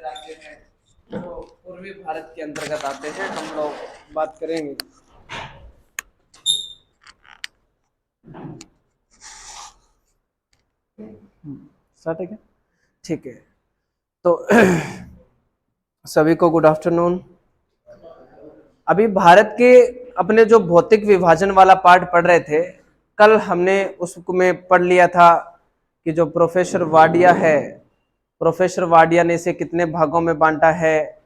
राज्य हैं जो पूर्वी भारत के अंतर्गत आते हैं, हम लोग बात करेंगे। स्टार्ट है क्या? ठीक है। तो सभी को गुड आफ्टरनून। अभी भारत के अपने जो भौतिक विभाजन वाला पार्ट पढ़ रहे थे, कल हमने उसमें पढ़ लिया था कि जो प्रोफेसर वाडिया है, प्रोफेसर वाडिया ने इसे कितने भागों में बांटा है,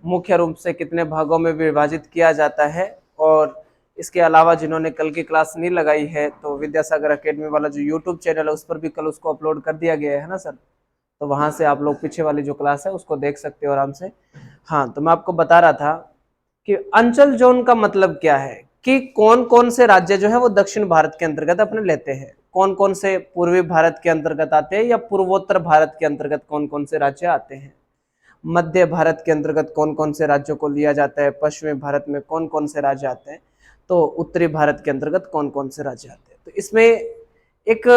मुख्य रूप से कितने भागों में विभाजित किया जाता है। और इसके अलावा जिन्होंने कल की क्लास नहीं लगाई है तो विद्यासागर एकेडमी वाला जो यूट्यूब चैनल है उस पर भी कल उसको अपलोड कर दिया गया है ना सर, तो वहां से आप लोग पीछे वाली जो क्लास है उसको देख सकते हो आराम से। हाँ, तो मैं आपको बता रहा था कि अंचल जोन का मतलब क्या है, कि कौन कौन से राज्य जो है वो दक्षिण भारत के अंतर्गत अपने लेते हैं, कौन कौन से पूर्वी भारत के अंतर्गत आते हैं या पूर्वोत्तर भारत के अंतर्गत कौन कौन से राज्य आते हैं, मध्य भारत के अंतर्गत कौन कौन से राज्यों को लिया जाता है, पश्चिमी भारत में कौन कौन से राज्य आते हैं, तो उत्तरी भारत के अंतर्गत कौन कौन से राज्य आते हैं। तो इसमें एक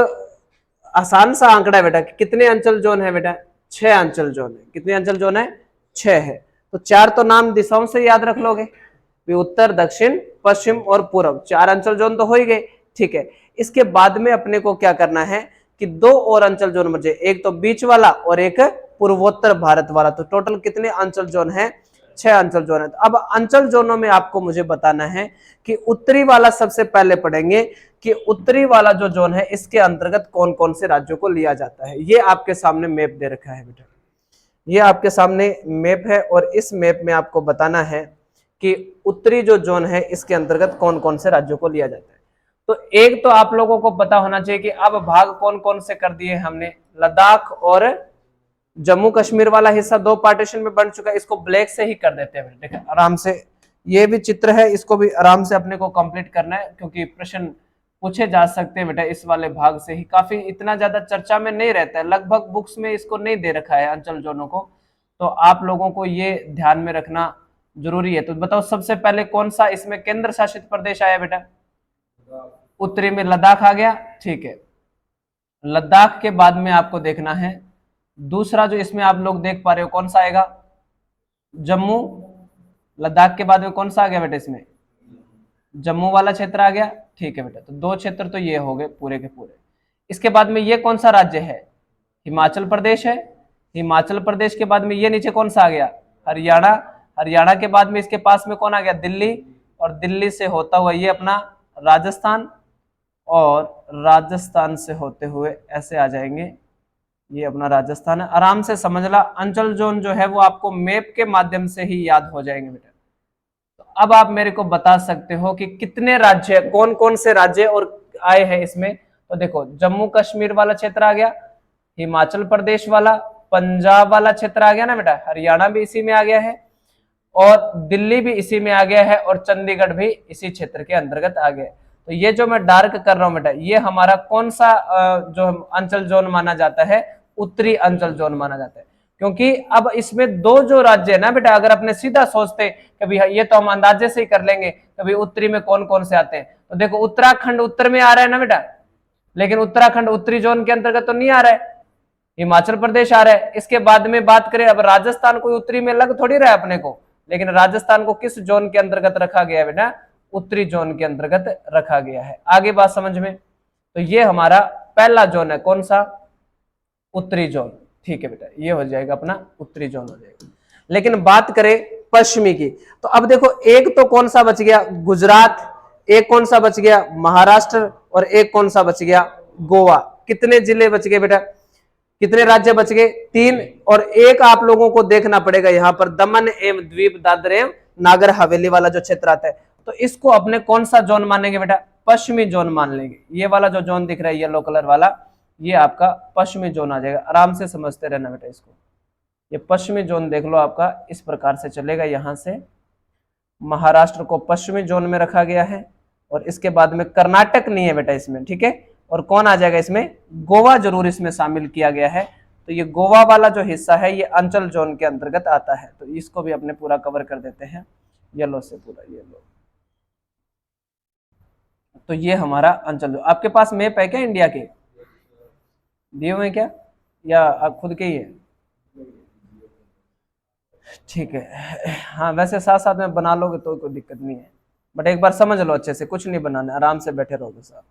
आसान सा आंकड़ा है बेटा कि कितने अंचल जोन है बेटा, 6 अंचल जोन है। कितने अंचल जोन है? 6 है। तो 4 तो नाम दिशाओं से याद रख लोगे, उत्तर, दक्षिण, पश्चिम और पूर्व, 4 अंचल जोन तो हो ही गए। ठीक है, इसके बाद में अपने को क्या करना है कि 2 और अंचल जोन बचे, एक तो बीच वाला और एक पूर्वोत्तर भारत वाला। तो टोटल कितने अंचल जोन है? 6 अंचल जोन है। तो अब अंचल जोनों में आपको मुझे बताना है कि उत्तरी वाला सबसे पहले पढ़ेंगे कि उत्तरी वाला जो जोन है इसके अंतर्गत कौन कौन से राज्यों को लिया जाता है। ये आपके सामने मैप दे रखा है बेटा, ये आपके सामने मैप है और इस मैप में आपको बताना है कि उत्तरी जो जोन है इसके अंतर्गत कौन कौन से राज्यों को लिया जाता है। तो एक तो आप लोगों को पता होना चाहिए कि अब भाग कौन कौन से कर दिए हमने, लद्दाख और जम्मू कश्मीर वाला हिस्सा 2 पार्टीशन में बन चुका है। इसको ब्लैक से ही कर देते हैं, देखिए आराम से, ये भी चित्र है, इसको भी आराम से अपने को कंप्लीट करना है क्योंकि प्रश्न पूछे जा सकते हैं बेटा इस वाले भाग से ही। काफी इतना ज्यादा चर्चा में नहीं रहता है, लगभग बुक्स में इसको नहीं दे रखा है अंचल जोनों को, तो आप लोगों को ये ध्यान में रखना जरूरी है। तो बताओ सबसे पहले कौन सा इसमें केंद्र शासित प्रदेश आया बेटा? उत्तरी में लद्दाख आ गया। ठीक है, लद्दाख के बाद में आपको देखना है दूसरा जो इसमें आप लोग देख पा रहे हो कौन सा आएगा? जम्मू। लद्दाख के बाद में कौन सा आ गया बेटा इसमें? जम्मू वाला क्षेत्र आ गया। ठीक है बेटा, तो 2 क्षेत्र तो ये हो गए पूरे के पूरे। इसके बाद में ये कौन सा राज्य है? हिमाचल प्रदेश है। हिमाचल प्रदेश के बाद में ये नीचे कौन सा आ गया? हरियाणा। हरियाणा के बाद में इसके पास में कौन आ गया? दिल्ली। और दिल्ली से होता हुआ ये अपना राजस्थान, और राजस्थान से होते हुए ऐसे आ जाएंगे, ये अपना राजस्थान है। आराम से समझ ला, अंचल जोन जो है वो आपको मैप के माध्यम से ही याद हो जाएंगे बेटा। तो अब आप मेरे को बता सकते हो कि कितने राज्य, कौन कौन से राज्य और आए हैं इसमें। तो देखो जम्मू कश्मीर वाला क्षेत्र आ गया, हिमाचल प्रदेश वाला, पंजाब वाला क्षेत्र आ गया ना बेटा, हरियाणा भी इसी में आ गया है, और दिल्ली भी इसी में आ गया है, और चंडीगढ़ भी इसी क्षेत्र के अंतर्गत आ गया। तो ये जो मैं डार्क कर रहा हूं बेटा, ये हमारा कौन सा जो अंचल जोन माना जाता है? उत्तरी अंचल जोन माना जाता है। क्योंकि अब इसमें 2 जो राज्य है ना बेटा, अगर अपने सीधा सोचते कभी ये तो हम अंदाजे से ही कर लेंगे कभी उत्तरी में कौन कौन से आते हैं, तो देखो उत्तराखंड उत्तर में आ रहा है ना बेटा, लेकिन उत्तराखंड उत्तरी जोन के अंतर्गत तो नहीं आ रहा है, हिमाचल प्रदेश आ रहा है। इसके बाद में बात करें, अब राजस्थान कोई उत्तरी में लग थोड़ी रहा है अपने को, लेकिन राजस्थान को किस जोन के अंतर्गत रखा गया है बेटा? उत्तरी जोन के अंतर्गत रखा गया है। आगे बात समझ में? तो ये हमारा पहला जोन है, कौन सा? उत्तरी जोन। ठीक है बेटा, ये हो जाएगा अपना उत्तरी जोन हो जाएगा। लेकिन बात करें पश्चिमी की, तो अब देखो एक तो कौन सा बच गया? गुजरात। एक कौन सा बच गया? महाराष्ट्र। और एक कौन सा बच गया? गोवा। कितने जिले बच गए बेटा? कितने राज्य बच गए? 3। और एक आप लोगों को देखना पड़ेगा यहां पर, दमन एवं द्वीप दादर एवं नागर हवेली वाला जो क्षेत्र आता है, तो इसको अपने कौन सा जोन मानेंगे बेटा? पश्चिमी जोन मान लेंगे। ये वाला जो जोन दिख रहा है येलो कलर वाला, ये आपका पश्चिमी जोन आ जाएगा। आराम से समझते रहना बेटा इसको, ये पश्चिमी जोन देख लो आपका इस प्रकार से चलेगा। यहां से महाराष्ट्र को पश्चिमी जोन में रखा गया है, और इसके बाद में कर्नाटक नहीं है बेटा इसमें, ठीक है। और कौन आ जाएगा इसमें? गोवा जरूर इसमें शामिल किया गया है। तो ये गोवा वाला जो हिस्सा है ये अंचल जोन के अंतर्गत आता है, तो इसको भी अपने पूरा कवर कर देते हैं येलो से, पूरा येलो। तो ये हमारा अंचल। आपके पास मैप है क्या इंडिया के? दिए हुए हैं क्या, या आप खुद के ही है? ठीक है। हाँ वैसे साथ साथ में बना लोगे तो कोई दिक्कत नहीं है, बट एक बार समझ लो अच्छे से, कुछ नहीं बनाना, आराम से बैठे रहोगे साहब।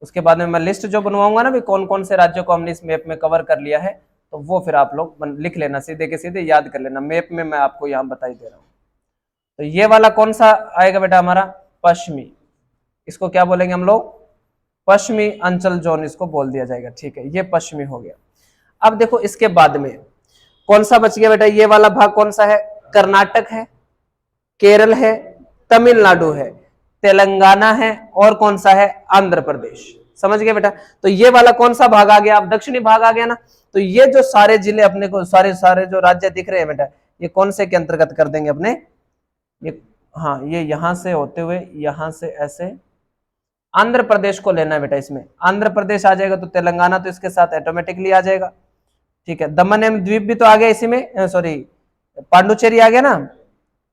उसके बाद में मैं लिस्ट जो बनवाऊंगा ना भी कौन कौन से राज्यों को हमने इस मैप में कवर कर लिया है, तो वो फिर आप लोग लिख लेना, सीधे के सीधे याद कर लेना, मैप में मैं आपको यहाँ बता ही दे रहा हूँ। तो ये वाला कौन सा आएगा बेटा हमारा, पश्चिमी, इसको क्या बोलेंगे हम लोग, पश्चिमी अंचल जोन इसको बोल दिया जाएगा। ठीक है, ये पश्चिमी हो गया। अब देखो इसके बाद में कौन सा बच गया बेटा, ये वाला भाग कौन सा है, कर्नाटक है, केरल है, तमिलनाडु है, तेलंगाना है, और कौन सा है, आंध्र प्रदेश। समझ गए बेटा। तो ये वाला कौन सा भाग आ गया, अब दक्षिणी भाग आ गया ना। तो ये जो सारे जिले अपने को, सारे सारे जो राज्य दिख रहे हैं बेटा, ये कौन से के अंतर्गत कर देंगे अपने, ये, हाँ ये यहां से होते हुए यहां से ऐसे आंध्र प्रदेश को लेना है बेटा। इसमें आंध्र प्रदेश आ जाएगा तो तेलंगाना तो इसके साथ ऑटोमेटिकली आ जाएगा। ठीक है, दमन एवं द्वीप भी तो आ गया इसी में, सॉरी पांडुचेरी आ गया ना,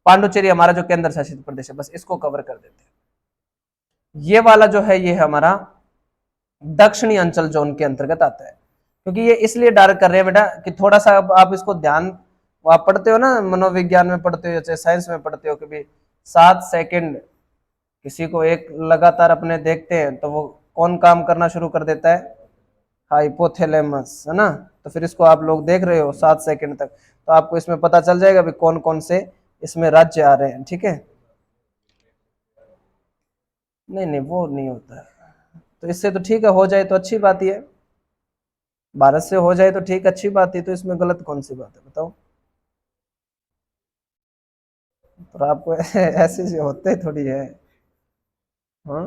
पांडुचेरी हमारा जो केंद्र शासित प्रदेश है, बस इसको कवर कर देते हैं। ये वाला जो है ये हमारा दक्षिणी अंचल जोन के अंतर्गत आता है। क्योंकि ये इसलिए डार्क कर रहे हैं बेटा कि थोड़ा सा आप इसको ध्यान, आप पढ़ते हो ना मनोविज्ञान में पढ़ते हो चाहे साइंस में पढ़ते हो कि भी 7 सेकंड किसी को एक लगातार अपने देखते हैं तो वो कौन काम करना शुरू कर देता है, हाइपोथैलेमस, है ना। तो फिर इसको आप लोग देख रहे हो 7 सेकंड तक, तो आपको इसमें पता चल जाएगा भी कौन कौन से इसमें राज्य आ रहे हैं। ठीक है, नहीं नहीं वो नहीं होता है, तो इससे तो ठीक है, हो जाए तो अच्छी बात ही है, भारत से हो जाए तो ठीक, अच्छी बात है, तो इसमें गलत कौन सी बात है बताओ। पर आपको ऐसे से होते थोड़ी है, हाँ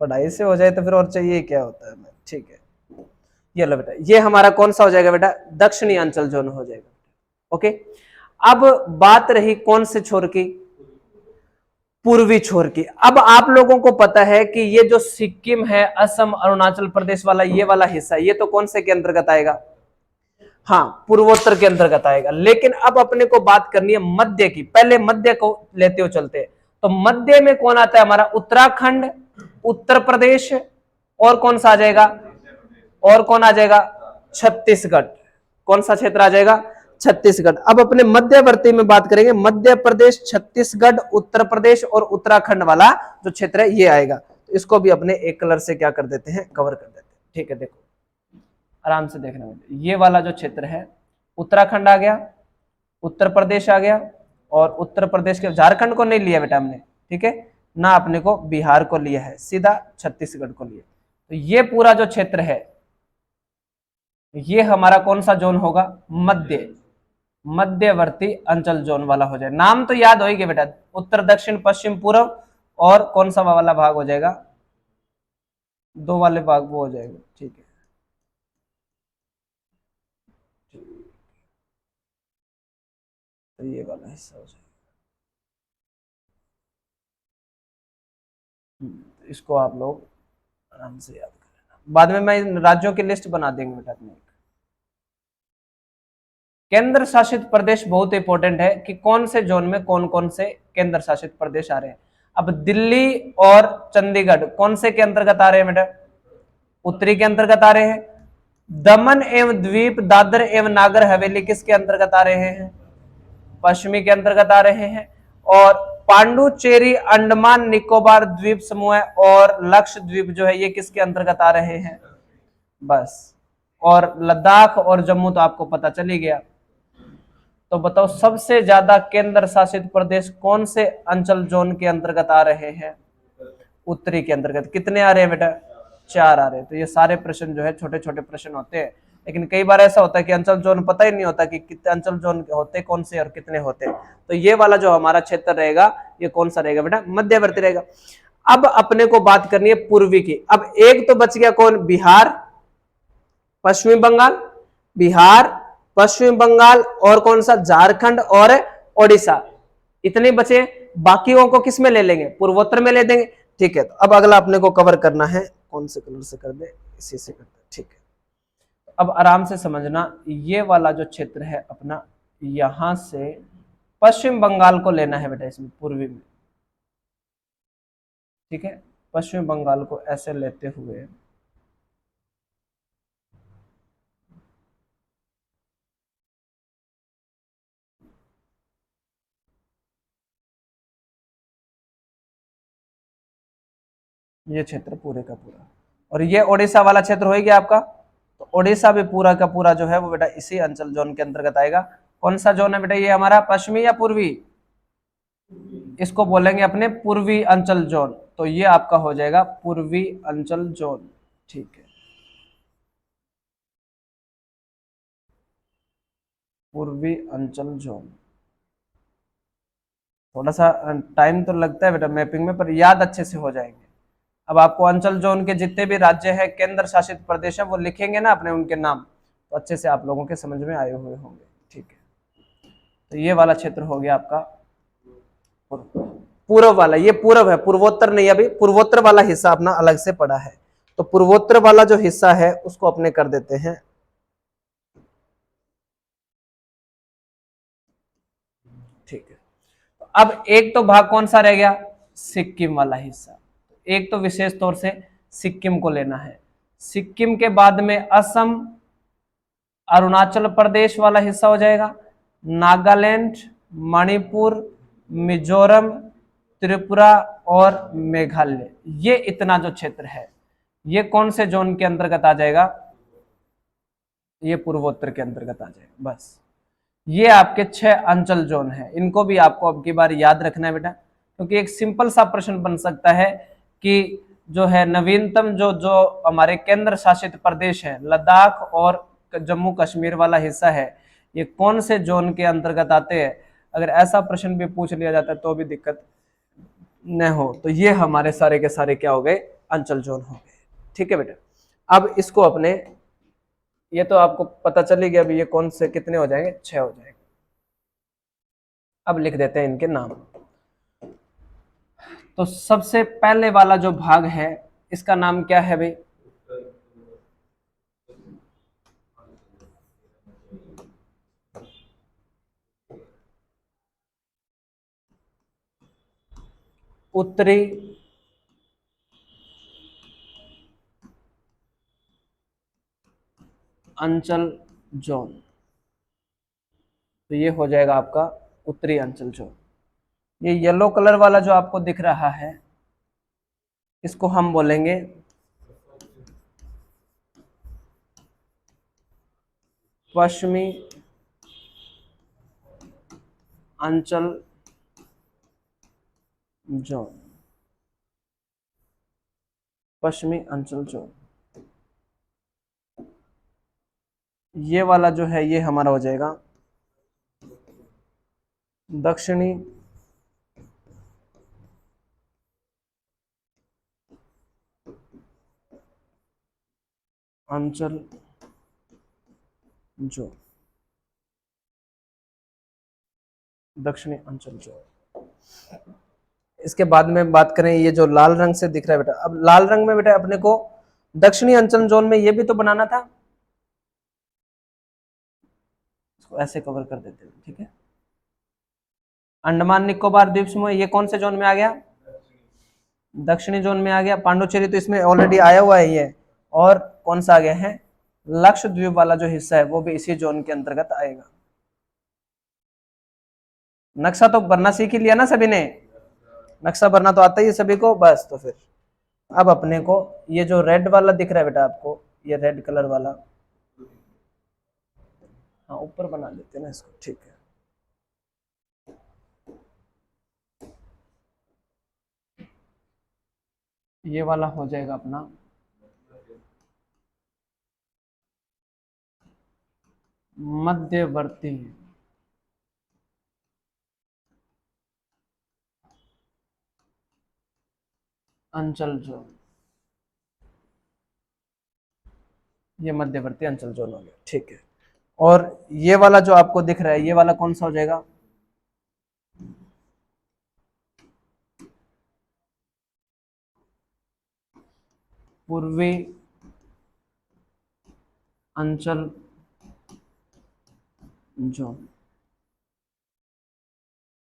पढ़ाई से हो जाए तो फिर और चाहिए क्या होता है। ठीक है, ये लो बेटा, ये हमारा कौन सा हो जाएगा बेटा, दक्षिणी अंचल जोन हो जाएगा। ओके, अब बात रही कौन से छोर की, पूर्वी छोर की। अब आप लोगों को पता है कि ये जो सिक्किम है, असम, अरुणाचल प्रदेश वाला ये वाला हिस्सा, ये तो कौन से के अंतर्गत आएगा, हाँ पूर्वोत्तर के अंतर्गत आएगा। लेकिन अब अपने को बात करनी है मध्य की, पहले मध्य को लेते हुए चलते हैं। तो मध्य में कौन आता है हमारा, उत्तराखंड, उत्तर प्रदेश, और कौन सा आ जाएगा, और कौन आ जाएगा, छत्तीसगढ़। कौन सा क्षेत्र आ जाएगा, छत्तीसगढ़। अब अपने मध्यवर्ती में बात करेंगे, मध्य प्रदेश, छत्तीसगढ़, उत्तर प्रदेश और उत्तराखंड वाला जो क्षेत्र है ये आएगा। तो इसको भी अपने एक कलर से क्या कर देते हैं, कवर कर देते हैं। ठीक है, देखो आराम से देखना, ये वाला जो क्षेत्र है, उत्तराखंड आ गया, उत्तर प्रदेश आ गया, और उत्तर प्रदेश के झारखंड को नहीं लिया बेटा हमने, ठीक है ना, अपने को बिहार को लिया है, सीधा छत्तीसगढ़ को लिया। तो ये पूरा जो क्षेत्र है ये हमारा कौन सा जोन होगा, मध्य, मध्यवर्ती अंचल जोन वाला हो जाए। नाम तो याद होगी बेटा, उत्तर, दक्षिण, पश्चिम, पूर्व, और कौन सा वाला भाग हो जाएगा, दो वाले भाग वो हो जाएगा। ठीक है, तो ये वाला हिस्सा हो जाएगा। इसको आप लोग आराम से याद कर लेना, बाद में मैं राज्यों की लिस्ट बना देंगे बेटा अपने। केंद्र शासित प्रदेश बहुत इंपॉर्टेंट है कि कौन से जोन में कौन कौन से केंद्र शासित प्रदेश आ रहे हैं। अब दिल्ली और चंडीगढ़ कौन से के अंतर्गत आ रहे हैं बेटा, उत्तरी के अंतर्गत आ रहे हैं। दमन एवं द्वीप, दादर एवं नागर हवेली किसके अंतर्गत आ रहे हैं, पश्चिमी के अंतर्गत आ रहे हैं। और पांडुचेरी, अंडमान निकोबार द्वीप समूह और लक्षद्वीप जो है ये किसके अंतर्गत आ रहे हैं, बस। और लद्दाख और जम्मू तो आपको पता चल ही गया। तो बताओ सबसे ज्यादा केंद्र शासित प्रदेश कौन से अंचल जोन के अंतर्गत आ रहे हैं, उत्तरी के अंतर्गत। कितने आ रहे हैं बेटा, 4 आ रहे हैं। तो ये सारे प्रश्न जो है छोटे छोटे प्रश्न होते हैं, लेकिन कई बार ऐसा होता है कि अंचल जोन पता ही नहीं होता कि कितने अंचल जोन होते कौन से और कितने होते हैं। तो ये वाला जो हमारा क्षेत्र रहेगा ये कौन सा रहेगा बेटा, मध्यवर्ती रहेगा। अब अपने को बात करनी है पूर्वी की। अब एक तो बच गया कौन, बिहार, पश्चिमी बंगाल, बिहार, पश्चिम बंगाल, और कौन सा, झारखंड और ओडिशा। इतने बचे, बाकियों को किस में ले लेंगे, पूर्वोत्तर में ले देंगे। ठीक है, तो अब अगला अपने को कवर करना है, कौन से कलर से कर दे, इसी से कर दे। ठीक है, अब आराम से समझना, ये वाला जो क्षेत्र है अपना, यहां से पश्चिम बंगाल को लेना है बेटा इसमें पूर्वी में। ठीक है, पश्चिम बंगाल को ऐसे लेते हुए ये क्षेत्र पूरे का पूरा, और ये ओडिशा वाला क्षेत्र हो गया आपका। तो ओडिशा भी पूरा का पूरा जो है वो बेटा इसी अंचल जोन के अंतर्गत आएगा। कौन सा जोन है बेटा ये हमारा, पश्चिमी या पूर्वी? इसको बोलेंगे अपने पूर्वी अंचल जोन। तो ये आपका हो जाएगा पूर्वी अंचल जोन। ठीक है, पूर्वी अंचल जोन। थोड़ा सा टाइम तो लगता है बेटा मैपिंग में, पर याद अच्छे से हो जाएंगे। अब आपको अंचल जोन के जितने भी राज्य हैं, केंद्र शासित प्रदेश है, वो लिखेंगे ना अपने उनके नाम, तो अच्छे से आप लोगों के समझ में आए हुए होंगे। ठीक है, तो ये वाला क्षेत्र हो गया आपका पूर्व वाला। ये पूर्व है, पूर्वोत्तर नहीं, अभी पूर्वोत्तर वाला हिस्सा अपना अलग से पड़ा है। तो पूर्वोत्तर वाला जो हिस्सा है उसको अपने कर देते हैं। ठीक है, अब एक तो भाग कौन सा रह गया, सिक्किम वाला हिस्सा। एक तो विशेष तौर से सिक्किम को लेना है। सिक्किम के बाद में असम, अरुणाचल प्रदेश वाला हिस्सा हो जाएगा, नागालैंड, मणिपुर, मिजोरम, त्रिपुरा और मेघालय। ये इतना जो क्षेत्र है ये कौन से जोन के अंतर्गत आ जाएगा, ये पूर्वोत्तर के अंतर्गत आ जाएगा। बस ये आपके 6 अंचल जोन है, इनको भी आपको अब की बार याद रखना है बेटा, क्योंकि एक सिंपल सा प्रश्न बन सकता है कि जो है नवीनतम जो जो हमारे केंद्र शासित प्रदेश है, लद्दाख और जम्मू कश्मीर वाला हिस्सा है, ये कौन से जोन के अंतर्गत आते हैं। अगर ऐसा प्रश्न भी पूछ लिया जाता है तो भी दिक्कत न हो। तो ये हमारे सारे के सारे क्या हो गए, अंचल जोन हो गए। ठीक है बेटा, अब इसको अपने, ये तो आपको पता चल ही गया अभी ये कौन से कितने हो जाएंगे, 6 हो जाएंगे। अब लिख देते हैं इनके नाम। तो सबसे पहले वाला जो भाग है इसका नाम क्या है भाई, उत्तरी अंचल जोन। तो ये हो जाएगा आपका उत्तरी अंचल जोन। ये येलो कलर वाला जो आपको दिख रहा है इसको हम बोलेंगे पश्चिमी अंचल जोन। पश्चिमी अंचल जोन, ये वाला जो है ये हमारा हो जाएगा दक्षिणी अंचल जोन। दक्षिणी अंचल जोन। इसके बाद में बात करें, ये जो लाल रंग से दिख रहा है बेटा, अब लाल रंग में बेटा अपने को दक्षिणी अंचल जोन में ये भी तो बनाना था, इसको ऐसे कवर कर देते हैं। ठीक है, अंडमान निकोबार द्वीप समूह ये कौन से जोन में आ गया, दक्षिणी जोन में आ गया। पांडुचेरी तो इसमें ऑलरेडी आया हुआ है ये। और कौन सा आ गया है, लक्षद्वीप वाला जो हिस्सा है वो भी इसी जोन के अंतर्गत आएगा। नक्शा तो बनना सीख ही लिया ना सभी ने, नक्शा बनना तो आता ही है सभी को। बस तो फिर अब अपने को ये जो रेड वाला दिख रहा है बेटा आपको, ये रेड कलर वाला, हाँ ऊपर बना लेते हैं ना इसको। ठीक है, ये वाला हो जाएगा अपना मध्यवर्ती अंचल जोन। ये मध्यवर्ती अंचल जोन हो गया। ठीक है, और ये वाला जो आपको दिख रहा है ये वाला कौन सा हो जाएगा, पूर्वी अंचल जोन।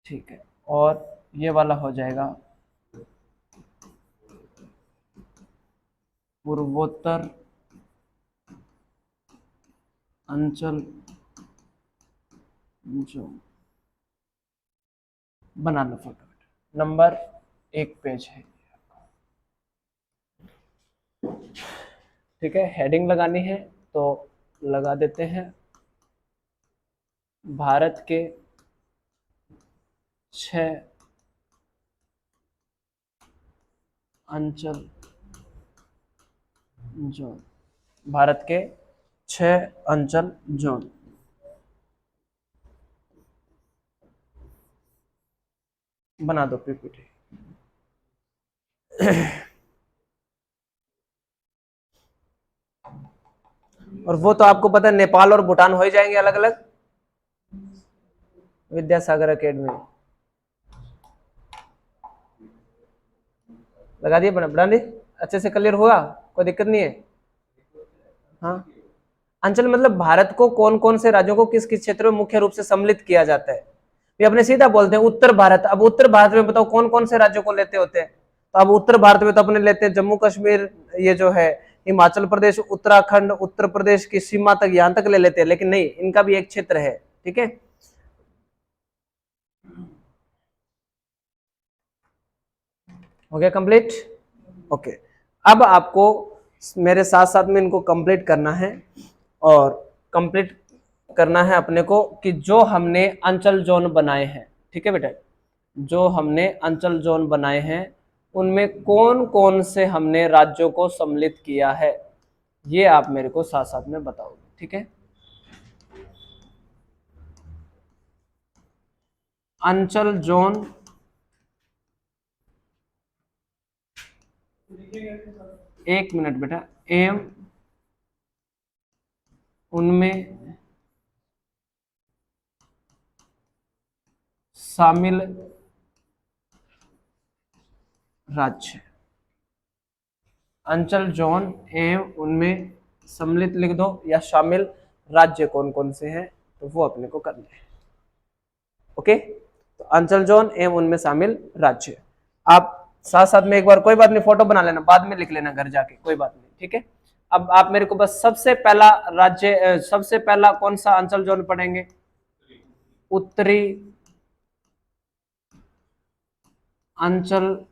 ठीक है, और ये वाला हो जाएगा पूर्वोत्तर अंचल जोन। बना लो फटाफट, नंबर 1 पेज है। ठीक है, हेडिंग लगानी है तो लगा देते हैं भारत के 6 अंचल जोन, भारत के 6 अंचल जोन। बना दो पीपीटी। और वो तो आपको पता है नेपाल और भूटान हो ही जाएंगे अलग अलग। विद्यासागर अकेडमी लगा दिए, बना दी, अच्छे से क्लियर हुआ, कोई दिक्कत नहीं है। हाँ, अंचल मतलब भारत को कौन कौन से राज्यों को किस किस क्षेत्र में मुख्य रूप से सम्मिलित किया जाता है। ये अपने सीधा बोलते हैं उत्तर भारत। अब उत्तर भारत में बताओ कौन कौन से राज्यों को लेते होते हैं। तो अब उत्तर भारत में तो अपने लेते हैं जम्मू कश्मीर, ये जो है हिमाचल प्रदेश, उत्तराखंड, उत्तर प्रदेश की सीमा तक, यहां तक ले लेते हैं, लेकिन नहीं, इनका भी एक क्षेत्र है। ठीक है, हो गया कंप्लीट। ओके, अब आपको मेरे साथ साथ में इनको कंप्लीट करना है, और कंप्लीट करना है अपने को कि जो हमने अंचल जोन बनाए हैं, ठीक है बेटा, जो हमने अंचल जोन बनाए हैं उनमें कौन कौन से हमने राज्यों को सम्मिलित किया है, ये आप मेरे को साथ साथ में बताओगे। ठीक है, अंचल जोन एक मिनट बेटा, एम उनमें शामिल राज्य, अंचल जोन एवं उनमें सम्मिलित लिख दो, या शामिल राज्य कौन कौन से हैं, तो वो अपने को करना है। ओके, तो अंचल जोन एवं उनमें शामिल राज्य, आप साथ साथ में एक बार, कोई बात नहीं, फोटो बना लेना, बाद में लिख लेना घर जाके, कोई बात नहीं। ठीक है, अब आप मेरे को बस सबसे पहला राज्य, सबसे पहला कौन सा अंचल जोन पढ़ेंगे? उत्तरी अंचल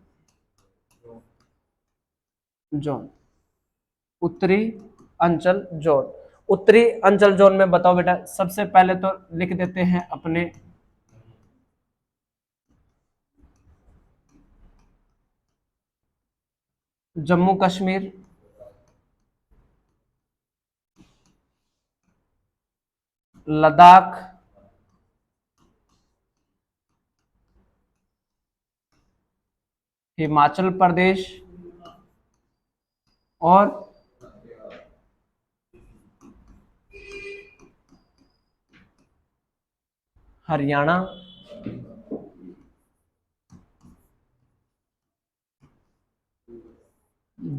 जोन, उत्तरी अंचल जोन। उत्तरी अंचल जोन में बताओ बेटा, सबसे पहले तो लिख देते हैं अपने जम्मू कश्मीर, लद्दाख, हिमाचल प्रदेश और हरियाणा,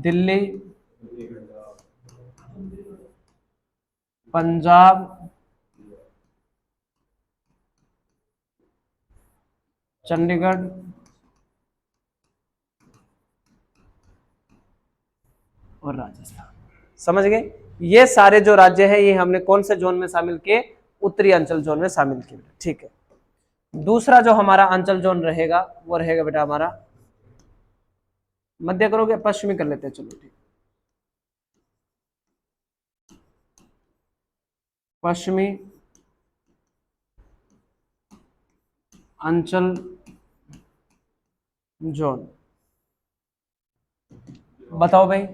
दिल्ली, पंजाब, चंडीगढ़ और राजस्थान। समझ गए? ये सारे जो राज्य हैं ये हमने कौन से जोन में शामिल किए? उत्तरी अंचल जोन में शामिल किए। ठीक है, दूसरा जो हमारा अंचल जोन रहेगा वो रहेगा बेटा हमारा, मध्य करोगे, पश्चिमी कर लेते हैं, चलो ठीक, पश्चिमी अंचल जोन। बताओ भाई,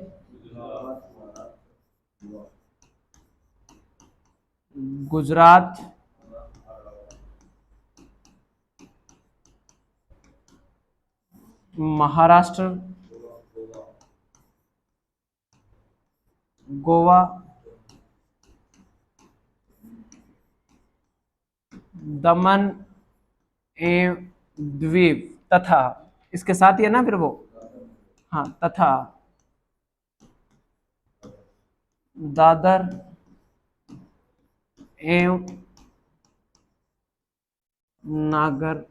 गुजरात, महाराष्ट्र, गोवा, दमन एवं द्वीप तथा, इसके साथ ही है ना फिर वो, हाँ, तथा दादर एवं नागर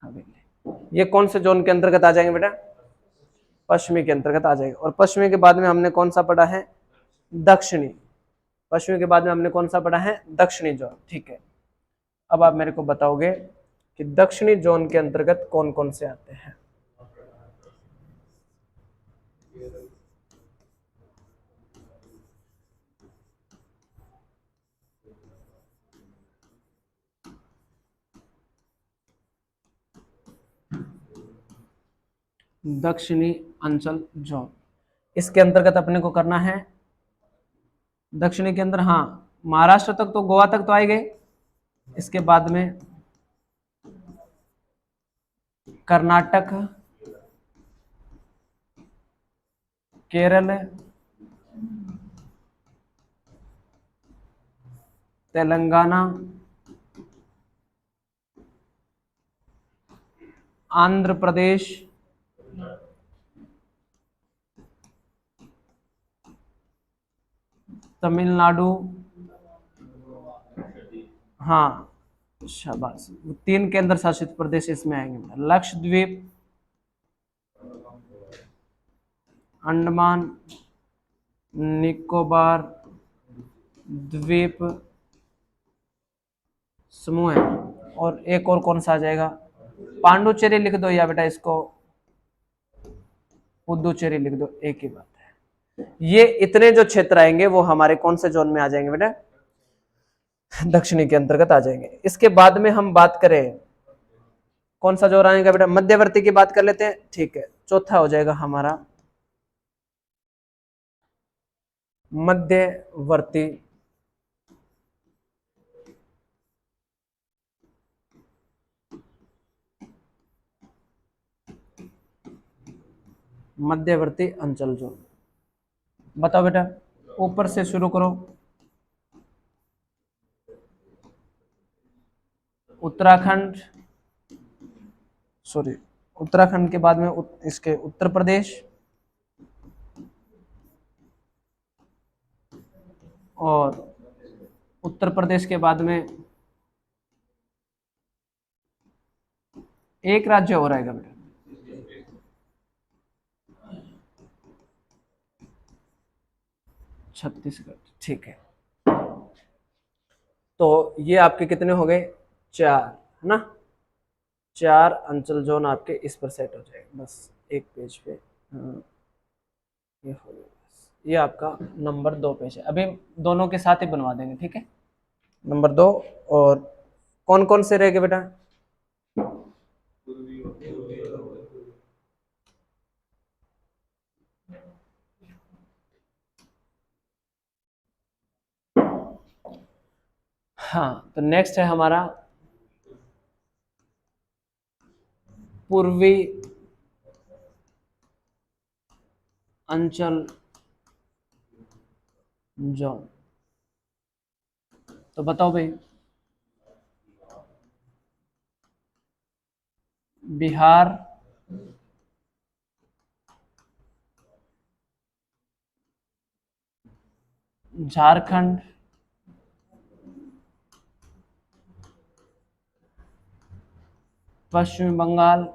हवेली। ये कौन से जोन के अंतर्गत आ जाएंगे बेटा? पश्चिमी के अंतर्गत आ जाएगा। और पश्चिमी के बाद में हमने कौन सा पढ़ा है? दक्षिणी। पश्चिमी के बाद में हमने कौन सा पढ़ा है? दक्षिणी जोन। ठीक है, अब आप मेरे को बताओगे कि दक्षिणी जोन के अंतर्गत कौन कौन से आते हैं। दक्षिणी अंचल जोन। इसके अंतर्गत अपने को करना है दक्षिणी के अंदर, हाँ महाराष्ट्र तक तो, गोवा तक तो आए गए। इसके बाद में कर्नाटक, केरल, तेलंगाना, आंध्र प्रदेश, तमिलनाडु, हाँ शाबाश, 3 केंद्र शासित प्रदेश इसमें आएंगे। लक्षद्वीप, अंडमान निकोबार द्वीप समूह है। और एक और कौन सा आ जाएगा, पांडुचेरी लिख दो या बेटा इसको पुदुचेरी लिख दो, एक ही बात है। ये इतने जो क्षेत्र आएंगे वो हमारे कौन से जोन में आ जाएंगे बेटा, दक्षिणी के अंतर्गत आ जाएंगे। इसके बाद में हम बात करें कौन सा जोन आएगा बेटा, मध्यवर्ती की बात कर लेते हैं, ठीक है। चौथा हो जाएगा हमारा मध्यवर्ती मध्यवर्ती अंचल जोन। बताओ बेटा, ऊपर से शुरू करो। उत्तराखंड, सॉरी उत्तराखंड के बाद में इसके उत्तर प्रदेश, और उत्तर प्रदेश के बाद में एक राज्य और आएगा बेटा, छत्तीसगढ़, ठीक है। तो ये आपके कितने हो गए, 4 है ना। 4 अंचल जोन आपके इस पर सेट हो जाएगा, बस एक पेज पे। हाँ, ये हो गया, ये आपका नंबर 2 पेज है। अभी दोनों के साथ ही बनवा देंगे, ठीक है। नंबर 2, और कौन कौन से रह गए बेटा, हाँ तो नेक्स्ट है हमारा पूर्वी अंचल जोन। तो बताओ भाई, बिहार, झारखंड, पश्चिम बंगाल,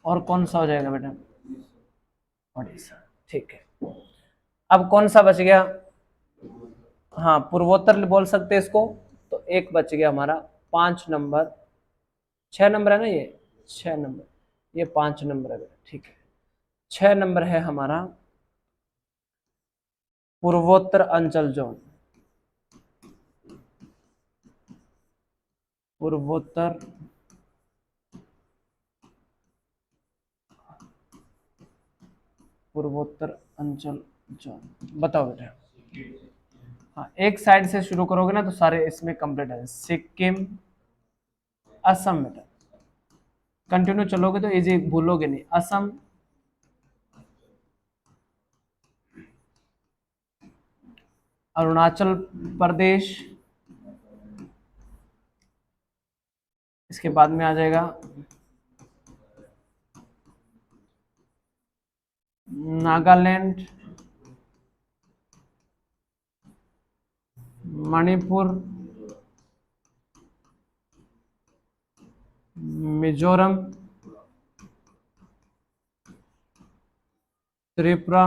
और कौन सा हो जाएगा बेटा, उड़ीसा, ठीक है। अब कौन सा बच गया, हाँ पूर्वोत्तर बोल सकते हैं इसको। तो एक बच गया हमारा 5 नंबर, 6 नंबर है ना ये, 6 नंबर, ये 5 नंबर है बेटा, ठीक है। 6 नंबर है हमारा पूर्वोत्तर अंचल जोन, पूर्वोत्तर पूर्वोत्तर अंचल जोन। बताओ बेटा, हाँ एक साइड से शुरू करोगे ना तो सारे इसमें कंप्लीट है। सिक्किम, असम, बेटा कंटिन्यू चलोगे तो इजी, भूलोगे नहीं। असम, अरुणाचल प्रदेश, इसके बाद में आ जाएगा नागालैंड, मणिपुर, मिजोरम, त्रिपुरा,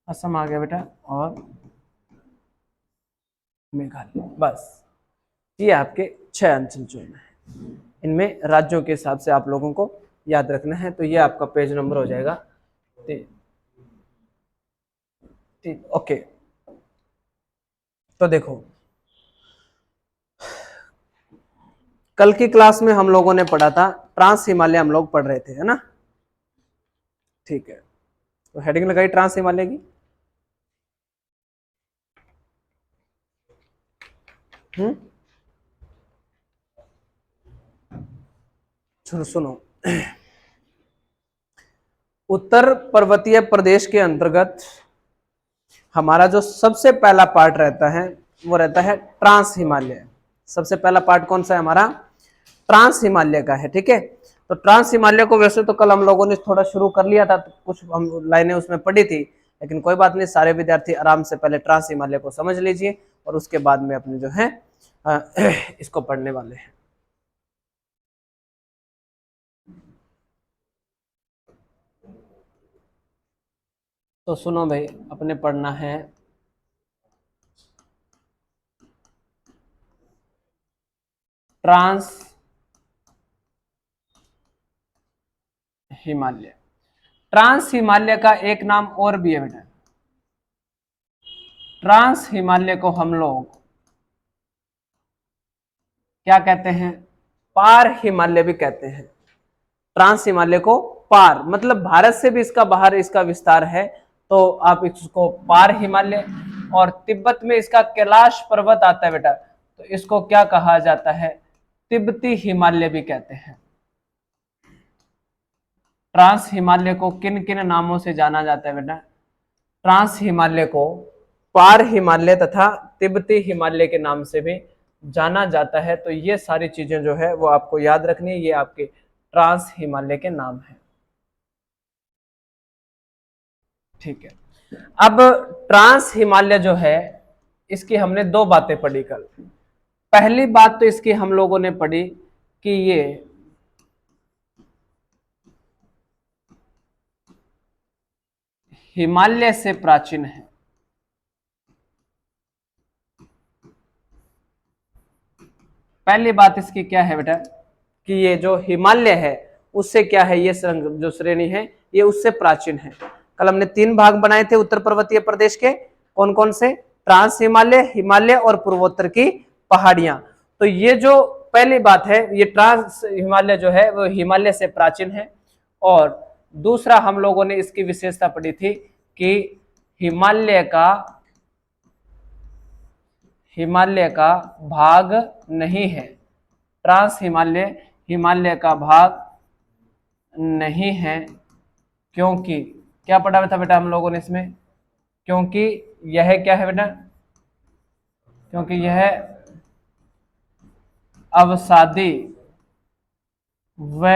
असम आ गया बेटा, और मेघालय। बस ये आपके 6 अंचल जोन है। इनमें राज्यों के हिसाब से आप लोगों को याद रखना है। तो ये आपका पेज नंबर हो जाएगा 3, ठीक, ओके। तो देखो कल की क्लास में हम लोगों ने पढ़ा था, ट्रांस हिमालय हम लोग पढ़ रहे थे, है ना। ठीक है, तो हेडिंग लगाई ट्रांस हिमालय की। सुनो, उत्तर पर्वतीय प्रदेश के अंतर्गत हमारा जो सबसे पहला पार्ट रहता है वो रहता है ट्रांस हिमालय। सबसे पहला पार्ट कौन सा है हमारा? ट्रांस हिमालय का है। ठीक है, तो ट्रांस हिमालय को वैसे तो कल हम लोगों ने थोड़ा शुरू कर लिया था, तो कुछ हम लाइनें उसमें पढ़ी थी, लेकिन कोई बात नहीं, सारे विद्यार्थी आराम से पहले ट्रांस हिमालय को समझ लीजिए और उसके बाद में अपने जो है इसको पढ़ने वाले हैं। तो सुनो भाई, अपने पढ़ना है ट्रांस हिमालय। ट्रांस हिमालय का एक नाम और भी है बेटा। ट्रांस हिमालय को हम लोग क्या कहते हैं? पार हिमालय भी कहते हैं। ट्रांस हिमालय को पार मतलब भारत से भी इसका बाहर इसका विस्तार है, तो आप इसको पार हिमालय, और तिब्बत में इसका कैलाश पर्वत आता है बेटा, तो इसको क्या कहा जाता है? तिब्बती हिमालय भी कहते हैं। ट्रांस हिमालय को किन किन नामों से जाना जाता है बेटा? ट्रांस हिमालय को पार हिमालय तथा तिब्बती हिमालय के नाम से भी जाना जाता है। तो ये सारी चीजें जो है वो आपको याद रखनी है, ये आपके ट्रांस हिमालय के नाम है। ठीक है, अब ट्रांस हिमालय जो है इसकी हमने दो बातें पढ़ी कल। पहली बात तो इसकी हम लोगों ने पढ़ी कि ये हिमालय से प्राचीन है। पहली बात इसकी क्या है बेटा कि ये जो हिमालय है उससे क्या है, ये जो श्रेणी है ये उससे प्राचीन है। कल हमने तीन भाग बनाए थे उत्तर पर्वतीय प्रदेश के, कौन कौन से? ट्रांस हिमालय, हिमालय और पूर्वोत्तर की पहाड़ियां। तो ये जो पहली बात है, ये ट्रांस हिमालय जो है वो हिमालय से प्राचीन है। और दूसरा हम लोगों ने इसकी विशेषता पढ़ी थी कि हिमालय का भाग नहीं है। ट्रांस हिमालय हिमालय का भाग नहीं है, क्योंकि क्या पढ़ा था बेटा हम लोगों ने इसमें? क्योंकि यह क्या है बेटा? क्योंकि यह अवसादी व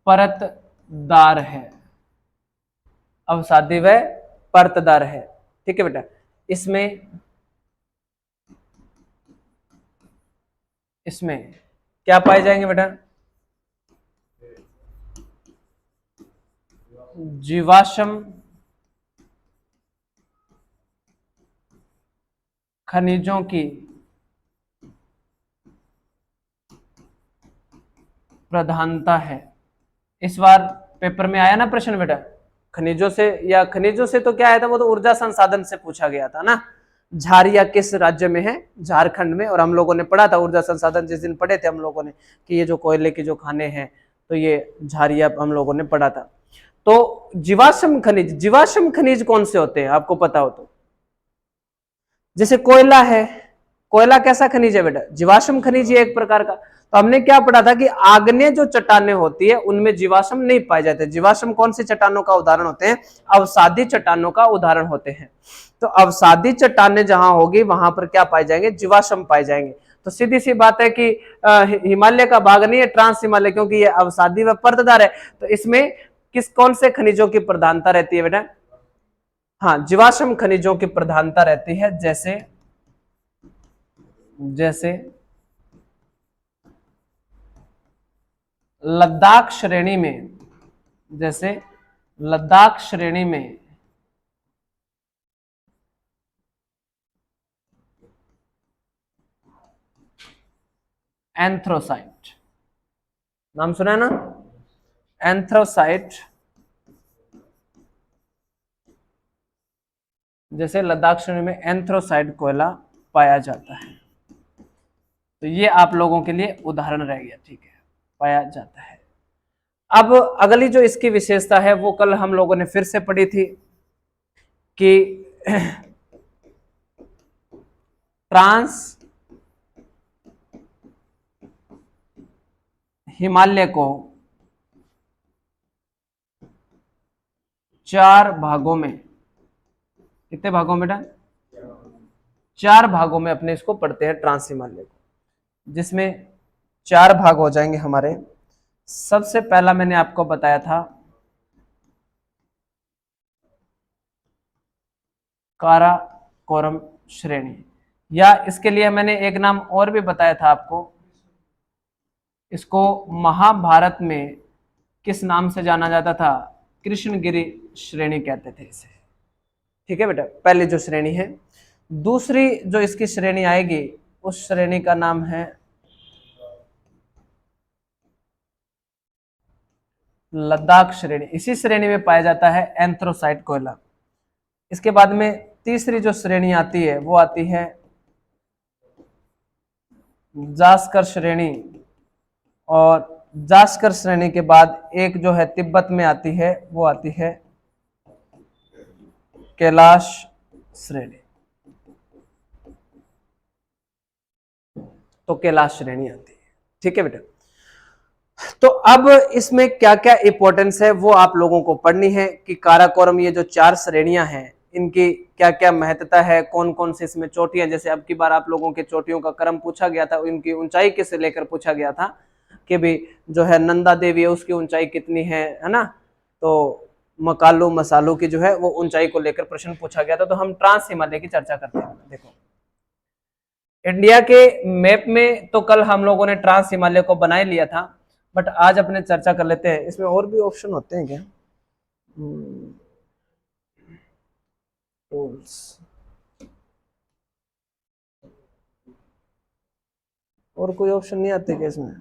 परतदार है। अवसादी व परतदार है। ठीक है बेटा, इसमें क्या पाए जाएंगे बेटा? जीवाश्म खनिजों की प्रधानता है। इस बार पेपर में आया ना प्रश्न बेटा, खनिजों से, या खनिजों से तो क्या आया था, वो तो ऊर्जा संसाधन से पूछा गया था ना। झारिया किस राज्य में है? झारखंड में। और हम लोगों ने पढ़ा था ऊर्जा संसाधन, जिस दिन पढ़े थे हम लोगों ने कि ये जो कोयले की जो खाने हैं, तो ये झारिया हम लोगों ने पढ़ा था। तो जीवाश्म खनिज कौन से होते हैं आपको पता हो तो? जैसे कोयला है, कोयला कैसा खनिज है बेटा? जीवाश्म खनिज है एक प्रकार का। तो हमने क्या पढ़ा था कि आग्नेय जो चट्टानें होती है उनमें जीवाश्म नहीं पाए जाते। जीवाश्म कौन सी चट्टानों का उदाहरण होते हैं? अवसादी चट्टानों का उदाहरण होते हैं। तो अवसादी चट्टानें जहां होगी वहां पर क्या पाए जाएंगे? जीवाश्म पाए जाएंगे। तो सीधी सी बात है कि हिमालय का भाग नहीं है ट्रांस हिमालय, क्योंकि ये अवसादी व परतदार है। तो इसमें कौन से खनिजों की प्रधानता रहती है बेटा? हाँ, जीवाश्म खनिजों की प्रधानता रहती है। जैसे लद्दाख श्रेणी में, जैसे लद्दाख श्रेणी में एंथ्रोसाइट, नाम सुना है ना? एंथ्रोसाइट, जैसे लद्दाख श्रेणी में एंथ्रोसाइट कोयला पाया जाता है। तो ये आप लोगों के लिए उदाहरण रह गया, ठीक है, पाया जाता है। अब अगली जो इसकी विशेषता है वो कल हम लोगों ने फिर से पढ़ी थी कि ट्रांस हिमालय को 4 भागों में, कितने भागों में बेटा, 4 भागों में अपने इसको पढ़ते हैं ट्रांस हिमालय को, जिसमें 4 भाग हो जाएंगे हमारे। सबसे पहला मैंने आपको बताया था काराकोरम श्रेणी, या इसके लिए मैंने एक नाम और भी बताया था आपको, इसको महाभारत में किस नाम से जाना जाता था, कृष्णगिरी श्रेणी कहते थे इसे, ठीक है बेटा, पहली जो श्रेणी है। दूसरी जो इसकी श्रेणी आएगी उस श्रेणी का नाम है लद्दाख श्रेणी, इसी श्रेणी में पाया जाता है एंथ्रोसाइट कोयला। इसके बाद में तीसरी जो श्रेणी आती है वो आती है जास्कर श्रेणी, और जास्कर श्रेणी के बाद एक जो है तिब्बत में आती है वो आती है कैलाश श्रेणी, तो कैलाश श्रेणी आती है, ठीक है बेटा। तो अब इसमें क्या क्या इंपॉर्टेंस है वो आप लोगों को पढ़नी है कि काराकोरम ये जो 4 श्रेणियां हैं इनकी क्या क्या महत्ता है, कौन कौन से इसमें चोटियां, जैसे अब की बार आप लोगों के चोटियों का क्रम पूछा गया था, इनकी ऊंचाई किसे लेकर पूछा गया था कि भी जो है नंदा देवी है उसकी ऊंचाई कितनी है ना, तो मकालू मसालू की जो है वो ऊंचाई को लेकर प्रश्न पूछा गया था। तो हम ट्रांस हिमालय की चर्चा करते हैं। देखो इंडिया के मैप में तो कल हम लोगों ने ट्रांस हिमालय को बना ही लिया था, बट आज अपने चर्चा कर लेते हैं, इसमें और भी ऑप्शन होते हैं क्या, टूल्स, और कोई ऑप्शन नहीं आते क्या इसमें,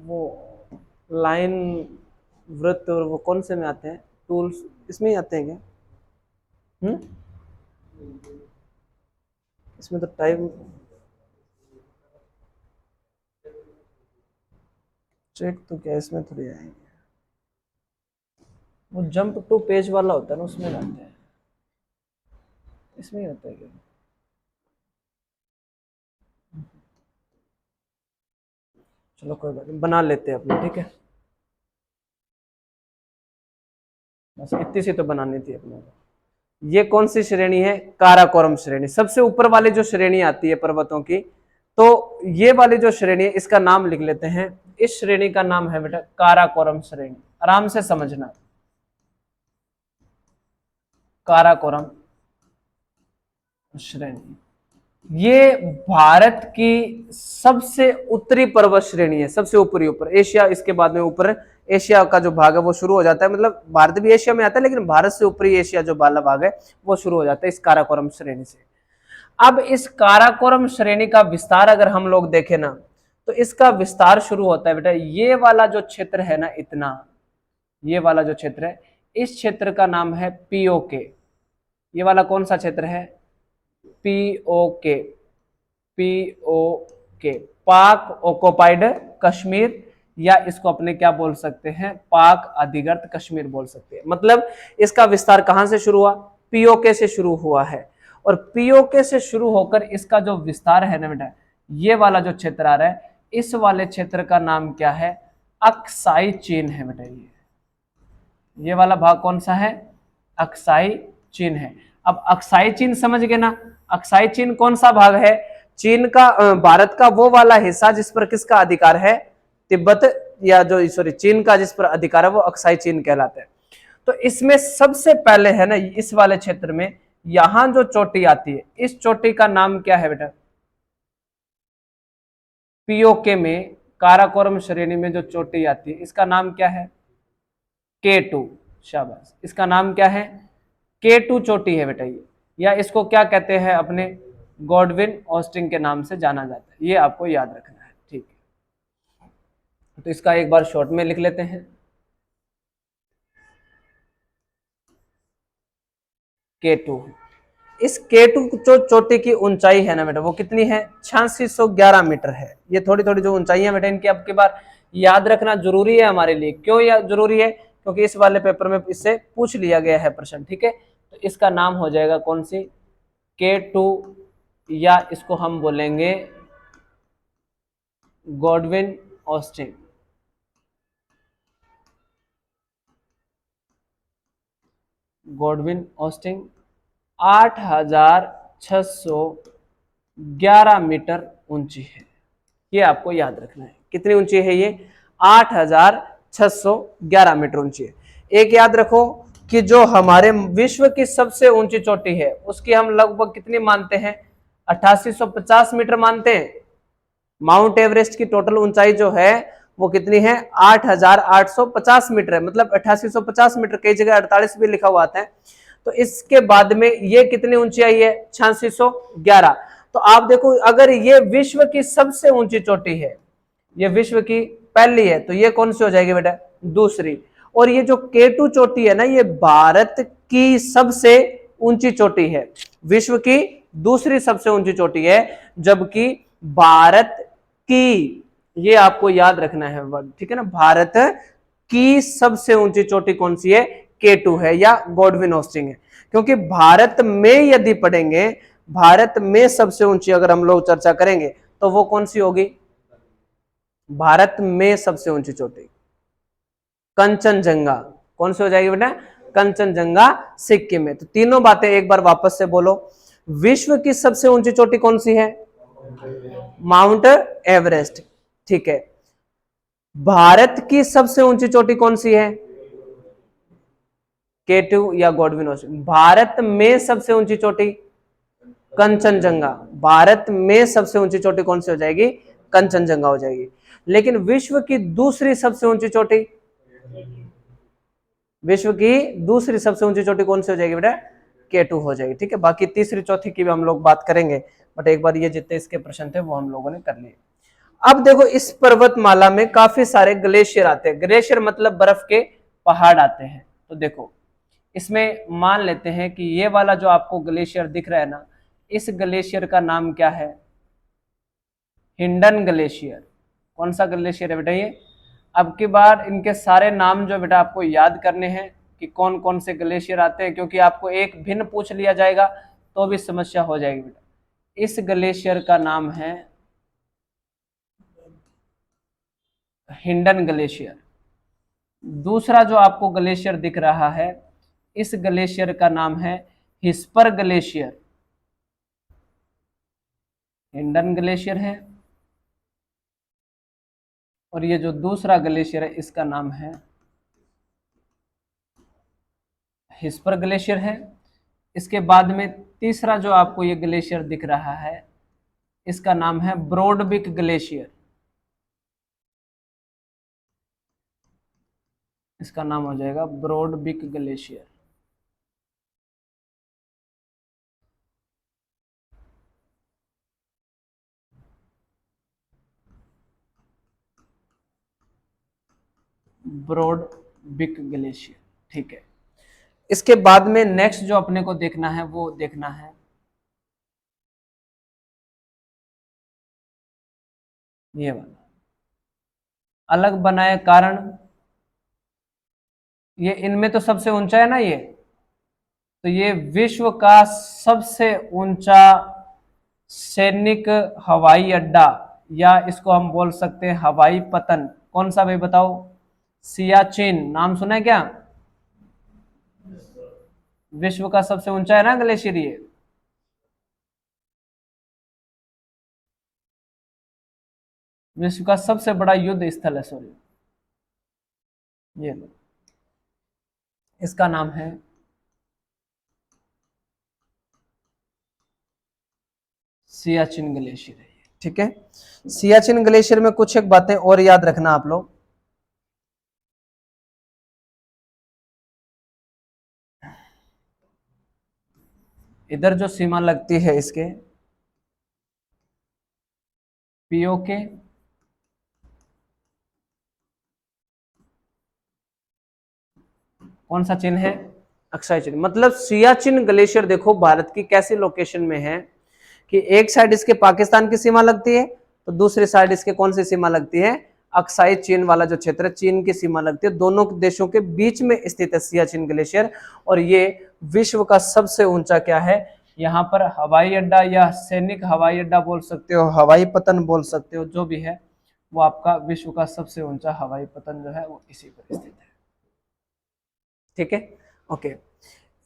वो लाइन, वृत्त, और वो कौन से में आते हैं, टूल्स इसमें ही आते हैं क्या, इसमें तो टाइम चेक तो क्या इसमें थोड़ी आएंगे, वो जंप टू पेज वाला होता है ना उसमें आते हैं, इसमें ही होता है क्या, चलो कोई बात नहीं, बना लेते हैं अपने, ठीक है, बस इतनी सी तो बनानी थी अपने को। ये कौन सी श्रेणी है, काराकोरम श्रेणी, सबसे ऊपर वाली जो श्रेणी आती है पर्वतों की, तो ये वाली जो श्रेणी है इसका नाम लिख लेते हैं, इस श्रेणी का नाम है बेटा काराकोरम श्रेणी, आराम से समझना, काराकोरम श्रेणी। ये भारत की सबसे उत्तरी पर्वत श्रेणी है, सबसे ऊपरी ऊपर, एशिया इसके बाद में ऊपर, एशिया का जो भाग है वो शुरू हो जाता है, मतलब भारत भी एशिया में आता है लेकिन भारत से ऊपरी एशिया जो बाला भाग है वो शुरू हो जाता है इस काराकोरम श्रेणी से। अब इस काराकोरम श्रेणी का विस्तार अगर हम लोग देखें ना, तो इसका विस्तार शुरू होता है बेटा, ये वाला जो क्षेत्र है ना, इतना ये वाला जो क्षेत्र है, इस क्षेत्र का नाम है पीओके। ये वाला कौन सा क्षेत्र है, पीओके, पीओके, पाक ऑक्युपाइड कश्मीर, या इसको अपने क्या बोल सकते हैं, पाक अधिकृत कश्मीर बोल सकते हैं। मतलब इसका विस्तार कहां से शुरू हुआ, पीओके से शुरू हुआ है, और पीओके से शुरू होकर इसका जो विस्तार है ना बेटा, ये वाला जो क्षेत्र आ रहा है, इस वाले क्षेत्र का नाम क्या है, अक्साई चीन है बेटा। ये वाला भाग कौन सा है, अक्साई चीन है। अब अक्साई चीन समझ गए ना, अक्साई चीन कौन सा भाग है, चीन का, भारत का वो वाला हिस्सा जिस पर किसका अधिकार है, तिब्बत, या जो सॉरी चीन का जिस पर अधिकार है वो अक्साई चीन कहलाता है। तो इसमें सबसे पहले है ना, इस वाले क्षेत्र में यहां जो चोटी आती है, इस चोटी का नाम क्या है बेटा, पीओके में काराकोरम श्रेणी में जो चोटी आती है इसका नाम क्या है, K2, शाबाश, इसका नाम क्या है, K2 चोटी है बेटा ये, या इसको क्या कहते हैं अपने, गॉडविन ऑस्टिन के नाम से जाना जाता है, ये आपको याद रखना है, ठीक है। तो इसका एक बार शॉर्ट में लिख लेते हैं, K2। इस K2 जो चोटी की ऊंचाई है ना बेटा, वो कितनी है? 8611 मीटर है। ये थोड़ी थोड़ी जो ऊंचाई है बेटा, इनकी अब की बार याद रखना जरूरी है हमारे लिए। क्यों जरूरी है? क्योंकि इस वाले पेपर में इससे पूछ लिया गया है प्रश्न, ठीक है। तो इसका नाम हो जाएगा कौन सी? K2, या इसको हम बोलेंगे Godwin Austen. Godwin Austen 8611 metre ऊंची है। ये आपको याद रखना है। कितनी ऊंची है ये? 8611 मीटर ऊंची है। एक याद रखो कि जो हमारे विश्व की सबसे ऊंची चोटी है उसकी हम लगभग कितनी मानते हैं? 8850 मीटर मानते हैं। माउंट एवरेस्ट की टोटल ऊंचाई जो है वो कितनी है? 8850 मीटर है। मतलब 8850 मीटर, कई जगह 48 भी लिखा हुआ आता है। तो इसके बाद में ये कितनी ऊंची आई है? 8611। तो आप देखो, अगर ये विश्व की सबसे ऊंची चोटी है, ये विश्व की पहली है, तो ये कौन सी हो जाएगी बेटा? दूसरी। और ये जो K2 चोटी है ना, ये भारत की सबसे ऊंची चोटी है, विश्व की दूसरी सबसे ऊंची चोटी है, जबकि भारत की, ये आपको याद रखना है वर्ड, ठीक है ना। भारत की सबसे ऊंची चोटी कौन सी है? K2 है या गॉडविन ऑस्टिन है। क्योंकि भारत में यदि पढ़ेंगे, भारत में सबसे ऊंची अगर हम लोग चर्चा करेंगे तो वो कौन सी होगी? भारत में सबसे ऊंची चोटी कंचनजंगा। कौन सी हो जाएगी बेटा? कंचनजंगा सिक्किम में। तो तीनों बातें एक बार वापस से बोलो। विश्व की सबसे ऊंची चोटी कौन सी है? माउंट एवरेस्ट, ठीक है। भारत की सबसे ऊंची चोटी कौन सी है? K2 या गॉडविन ऑस्टिन। भारत में सबसे ऊंची चोटी कंचनजंगा। भारत में सबसे ऊंची चोटी कौन सी हो जाएगी? कंचनजंगा हो जाएगी। लेकिन विश्व की दूसरी सबसे ऊंची चोटी, विश्व की दूसरी सबसे ऊंची चोटी कौन सी हो जाएगी बेटा? K2 हो जाएगी, ठीक है। बाकी तीसरी चौथी की भी हम लोग बात करेंगे, बट एक बार ये जितने इसके प्रश्न थे वो हम लोगों ने कर लिए। अब देखो, इस पर्वतमाला में काफी सारे ग्लेशियर आते हैं। ग्लेशियर मतलब बर्फ के पहाड़ आते हैं। तो देखो, इसमें मान लेते हैं कि ये वाला जो आपको ग्लेशियर दिख रहा है ना, इस ग्लेशियर का नाम क्या है? हिंडन ग्लेशियर। कौन सा ग्लेशियर है बेटा ये? अब की बार इनके सारे नाम जो बेटा आपको याद करने हैं कि कौन कौन से ग्लेशियर आते हैं, क्योंकि आपको एक भिन्न पूछ लिया जाएगा तो भी समस्या हो जाएगी बेटा। इस ग्लेशियर का नाम है हिंडन ग्लेशियर। दूसरा जो आपको ग्लेशियर दिख रहा है, इस ग्लेशियर का नाम है हिस्पर ग्लेशियर। हिंडन ग्लेशियर है, और ये जो दूसरा ग्लेशियर है इसका नाम है हिस्पर ग्लेशियर है। इसके बाद में तीसरा जो आपको ये ग्लेशियर दिख रहा है, इसका नाम है ब्रॉडबिक ग्लेशियर। इसका नाम हो जाएगा ब्रॉडबिक ग्लेशियर। ब्रॉडबिक ग्लेशियर, ठीक है। इसके बाद में नेक्स्ट जो अपने को देखना है वो देखना है ये वाला, अलग बनाए कारण। ये इनमें तो सबसे ऊंचा है ना ये, तो ये विश्व का सबसे ऊंचा सैनिक हवाई अड्डा, या इसको हम बोल सकते हैं हवाई पतन, कौन सा भाई बताओ? सियाचिन, नाम सुना है क्या? विश्व का सबसे ऊंचा है ना ग्लेशियर ये। विश्व का सबसे बड़ा युद्ध स्थल है, सॉरी, ये लो, इसका नाम है सियाचिन ग्लेशियर है, ठीक है। सियाचिन ग्लेशियर में कुछ एक बातें और याद रखना आप लोग। इधर जो सीमा लगती है इसके पीओके, कौन सा चिन्ह है? अक्साई चीन, मतलब सियाचिन ग्लेशियर देखो भारत की कैसी लोकेशन में है कि एक साइड इसके पाकिस्तान की सीमा लगती है, तो दूसरी साइड इसके कौन सी सीमा लगती है, अक्साई चीन वाला जो क्षेत्र है चीन की सीमा लगती है, दोनों देशों के बीच में स्थित है सियाचिन ग्लेशियर। और ये विश्व का सबसे ऊंचा क्या है, यहाँ पर हवाई अड्डा या सैनिक हवाई अड्डा बोल सकते हो, हवाई पतन बोल सकते हो, जो भी है वो आपका विश्व का सबसे ऊंचा हवाई पतन जो है वो इसी पर स्थित है। ठीक है, ओके।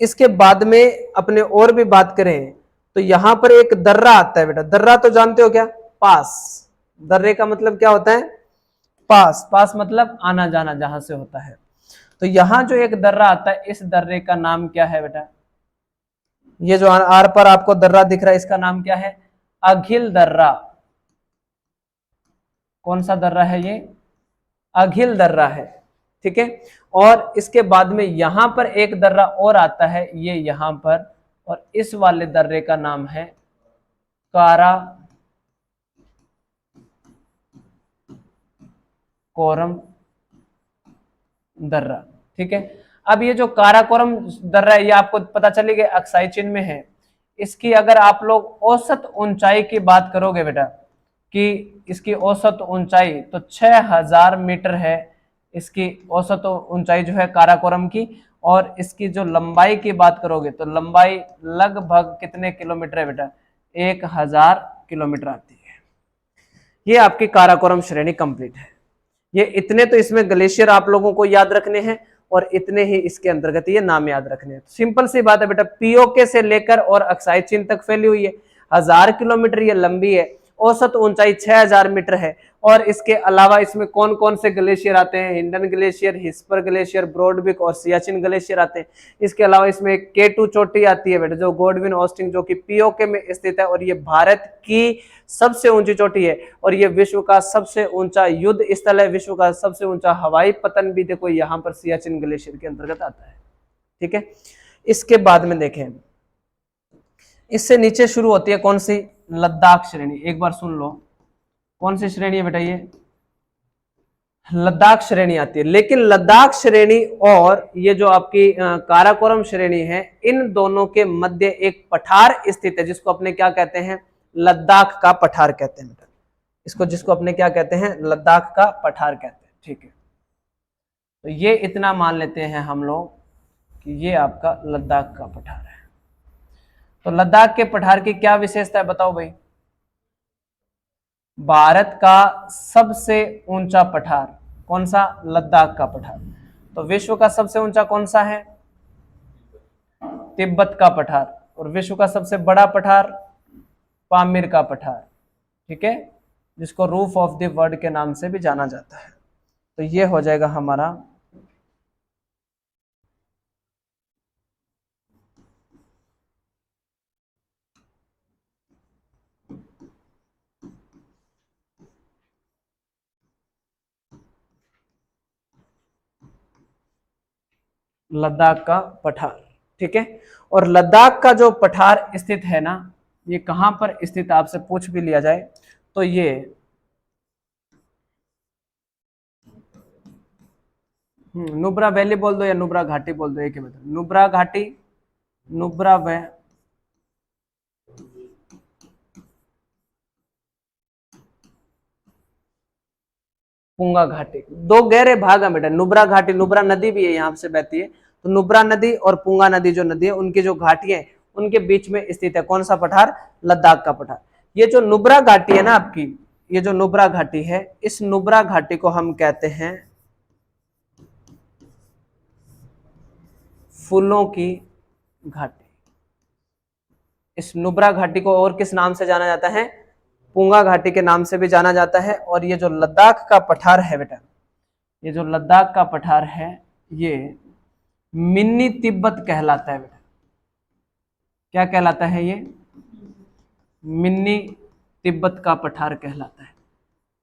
इसके बाद में अपने और भी बात करें तो यहां पर एक दर्रा आता है बेटा, दर्रा तो जानते हो क्या, पास। दर्रे का मतलब क्या होता है, पास, पास मतलब आना जाना जहां से होता है। तो यहां जो एक दर्रा आता है, इस दर्रे का नाम क्या है बेटा, ये जो आर पर आपको दर्रा दिख रहा है इसका नाम क्या है, अघिल दर्रा। कौन सा दर्रा है ये, अघिल दर्रा है। ठीक है, और इसके बाद में यहां पर एक दर्रा और आता है, ये यहां पर, और इस वाले दर्रे का नाम है कारा कोरम दर्रा। ठीक है, अब ये जो काराकोरम दर्रा है ये आपको पता चली गई अक्साई चीन में है। इसकी अगर आप लोग औसत ऊंचाई की बात करोगे बेटा, कि इसकी औसत ऊंचाई तो 6000 मीटर है, इसकी औसत ऊंचाई जो है काराकोरम की। और इसकी जो लंबाई की बात करोगे तो लंबाई लगभग कितने किलोमीटर है बेटा, 1000 किलोमीटर आती है। ये आपकी काराकोरम श्रेणी कंप्लीट है। ये इतने तो इसमें ग्लेशियर आप लोगों को याद रखने हैं और इतने ही इसके अंतर्गत ये नाम याद रखने हैं। सिंपल सी बात है बेटा, पीओके से लेकर और अक्साई चीन तक फैली हुई है, 1000 किलोमीटर ये लंबी है, औसत ऊंचाई 6000 मीटर है। और इसके अलावा इसमें कौन कौन से ग्लेशियर आते हैं, हिंडन ग्लेशियर, हिस्पर ग्लेशियर, ब्रॉडविक और सियाचिन ग्लेशियर आते हैं। इसके अलावा इसमें K2 चोटी आती है बेटा, जो गॉडविन ऑस्टिन, जो कि पीओके में स्थित है, और ये भारत की सबसे ऊंची चोटी है। और ये विश्व का सबसे ऊंचा युद्ध स्थल है, विश्व का सबसे ऊंचा हवाई पतन भी देखो यहां पर सियाचिन ग्लेशियर के अंतर्गत आता है। ठीक है, इसके बाद में देखें, इससे नीचे शुरू होती है कौन सी, लद्दाख श्रेणी। एक बार सुन लो, कौन सी श्रेणी है बेटा, ये लद्दाख श्रेणी आती है। लेकिन लद्दाख श्रेणी और ये जो आपकी काराकोरम श्रेणी है, इन दोनों के मध्य एक पठार स्थित है, जिसको अपने क्या कहते हैं, लद्दाख का पठार कहते हैं बेटा। इसको जिसको अपने क्या कहते हैं, लद्दाख का पठार कहते हैं। ठीक है, तो ये इतना मान लेते हैं हम लोग कि ये आपका लद्दाख का पठार है। तो लद्दाख के पठार की क्या विशेषता है बताओ भाई, भारत का सबसे ऊंचा पठार कौन सा, लद्दाख का पठार। तो विश्व का सबसे ऊंचा कौन सा है, तिब्बत का पठार। और विश्व का सबसे बड़ा पठार, पामीर का पठार। ठीक है, जिसको रूफ ऑफ द वर्ल्ड के नाम से भी जाना जाता है। तो ये हो जाएगा हमारा लद्दाख का पठार। ठीक है, और लद्दाख का जो पठार स्थित है ना, ये कहां पर स्थित, आपसे पूछ भी लिया जाए तो ये नुब्रा वैली बोल दो या नुब्रा घाटी बोल दो, एक ही मतलब, नुब्रा घाटी, नुब्रा वे पुंगा घाटी, दो गहरे भाग है बेटा। नुब्रा घाटी, नुब्रा नदी भी है यहाँ से बहती है, तो नुब्रा नदी और पुंगा नदी जो नदी है, उनकी जो घाटियां हैं उनके बीच में स्थित है कौन सा पठार, लद्दाख का पठार। ये जो नुब्रा घाटी है ना आपकी, ये जो नुब्रा घाटी है, इस नुब्रा घाटी को हम कहते हैं फूलों की घाटी। इस नुब्रा घाटी को और किस नाम से जाना जाता है, पुंगा घाटी के नाम से भी जाना जाता है। और ये जो लद्दाख का पठार है बेटा, ये जो लद्दाख का पठार है, ये मिनी तिब्बत कहलाता है बेटा। क्या कहलाता है ये, मिनी तिब्बत का पठार कहलाता है,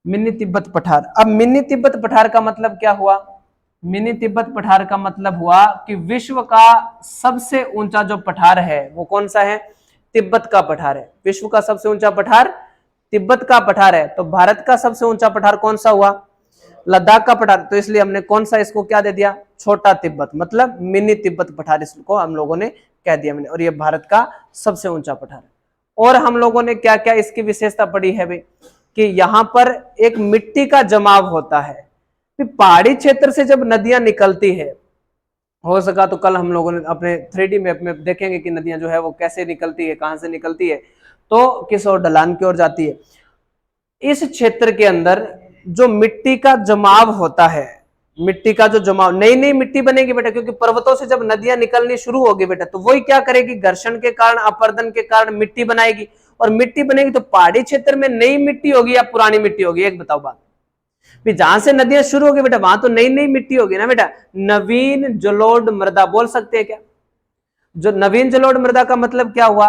मिनी तिब्बत पठार। अब मिनी तिब्बत पठार का मतलब क्या हुआ, मिनी तिब्बत पठार का मतलब हुआ कि विश्व का सबसे ऊंचा जो पठार है वो कौन सा है, तिब्बत का पठार है। विश्व का सबसे ऊंचा पठार तिब्बत का पठार है। तो भारत का सबसे ऊंचा पठार कौन सा हुआ, लद्दाख का पठार, तो इसलिए हमने कौन सा इसको क्या दे दिया, छोटा तिब्बत, मतलब मिनी तिब्बत पठार इसको हम लोगों ने कह दिया मैंने। और ये भारत का सबसे ऊंचा पठार है। और हम लोगों ने क्या क्या इसकी विशेषता पढ़ी है भाई, कि यहां पर एक मिट्टी का जमाव होता है। पहाड़ी क्षेत्र से जब नदियां निकलती है, हो सका तो कल हम लोगों ने अपने 3D मैप में देखेंगे कि नदियां जो है वो कैसे निकलती है, कहां से निकलती है, तो किस ओर, ढलान की ओर जाती है। इस क्षेत्र के अंदर जो मिट्टी का जमाव होता है, मिट्टी का जो जमाव, नई नई मिट्टी बनेगी बेटा, क्योंकि पर्वतों से जब नदियां निकलनी शुरू होगी बेटा, तो वही क्या करेगी, घर्षण के कारण, अपरदन के कारण मिट्टी बनाएगी। और मिट्टी बनेगी तो पहाड़ी क्षेत्र में नई मिट्टी होगी या पुरानी मिट्टी होगी, एक बताओ बात। जहां से नदियां शुरू होगी बेटा, वहां तो नई नई मिट्टी होगी ना बेटा। नवीन जलोढ़ मृदा बोल सकते हैं क्या? जो नवीन जलोढ़ मृदा का मतलब क्या हुआ,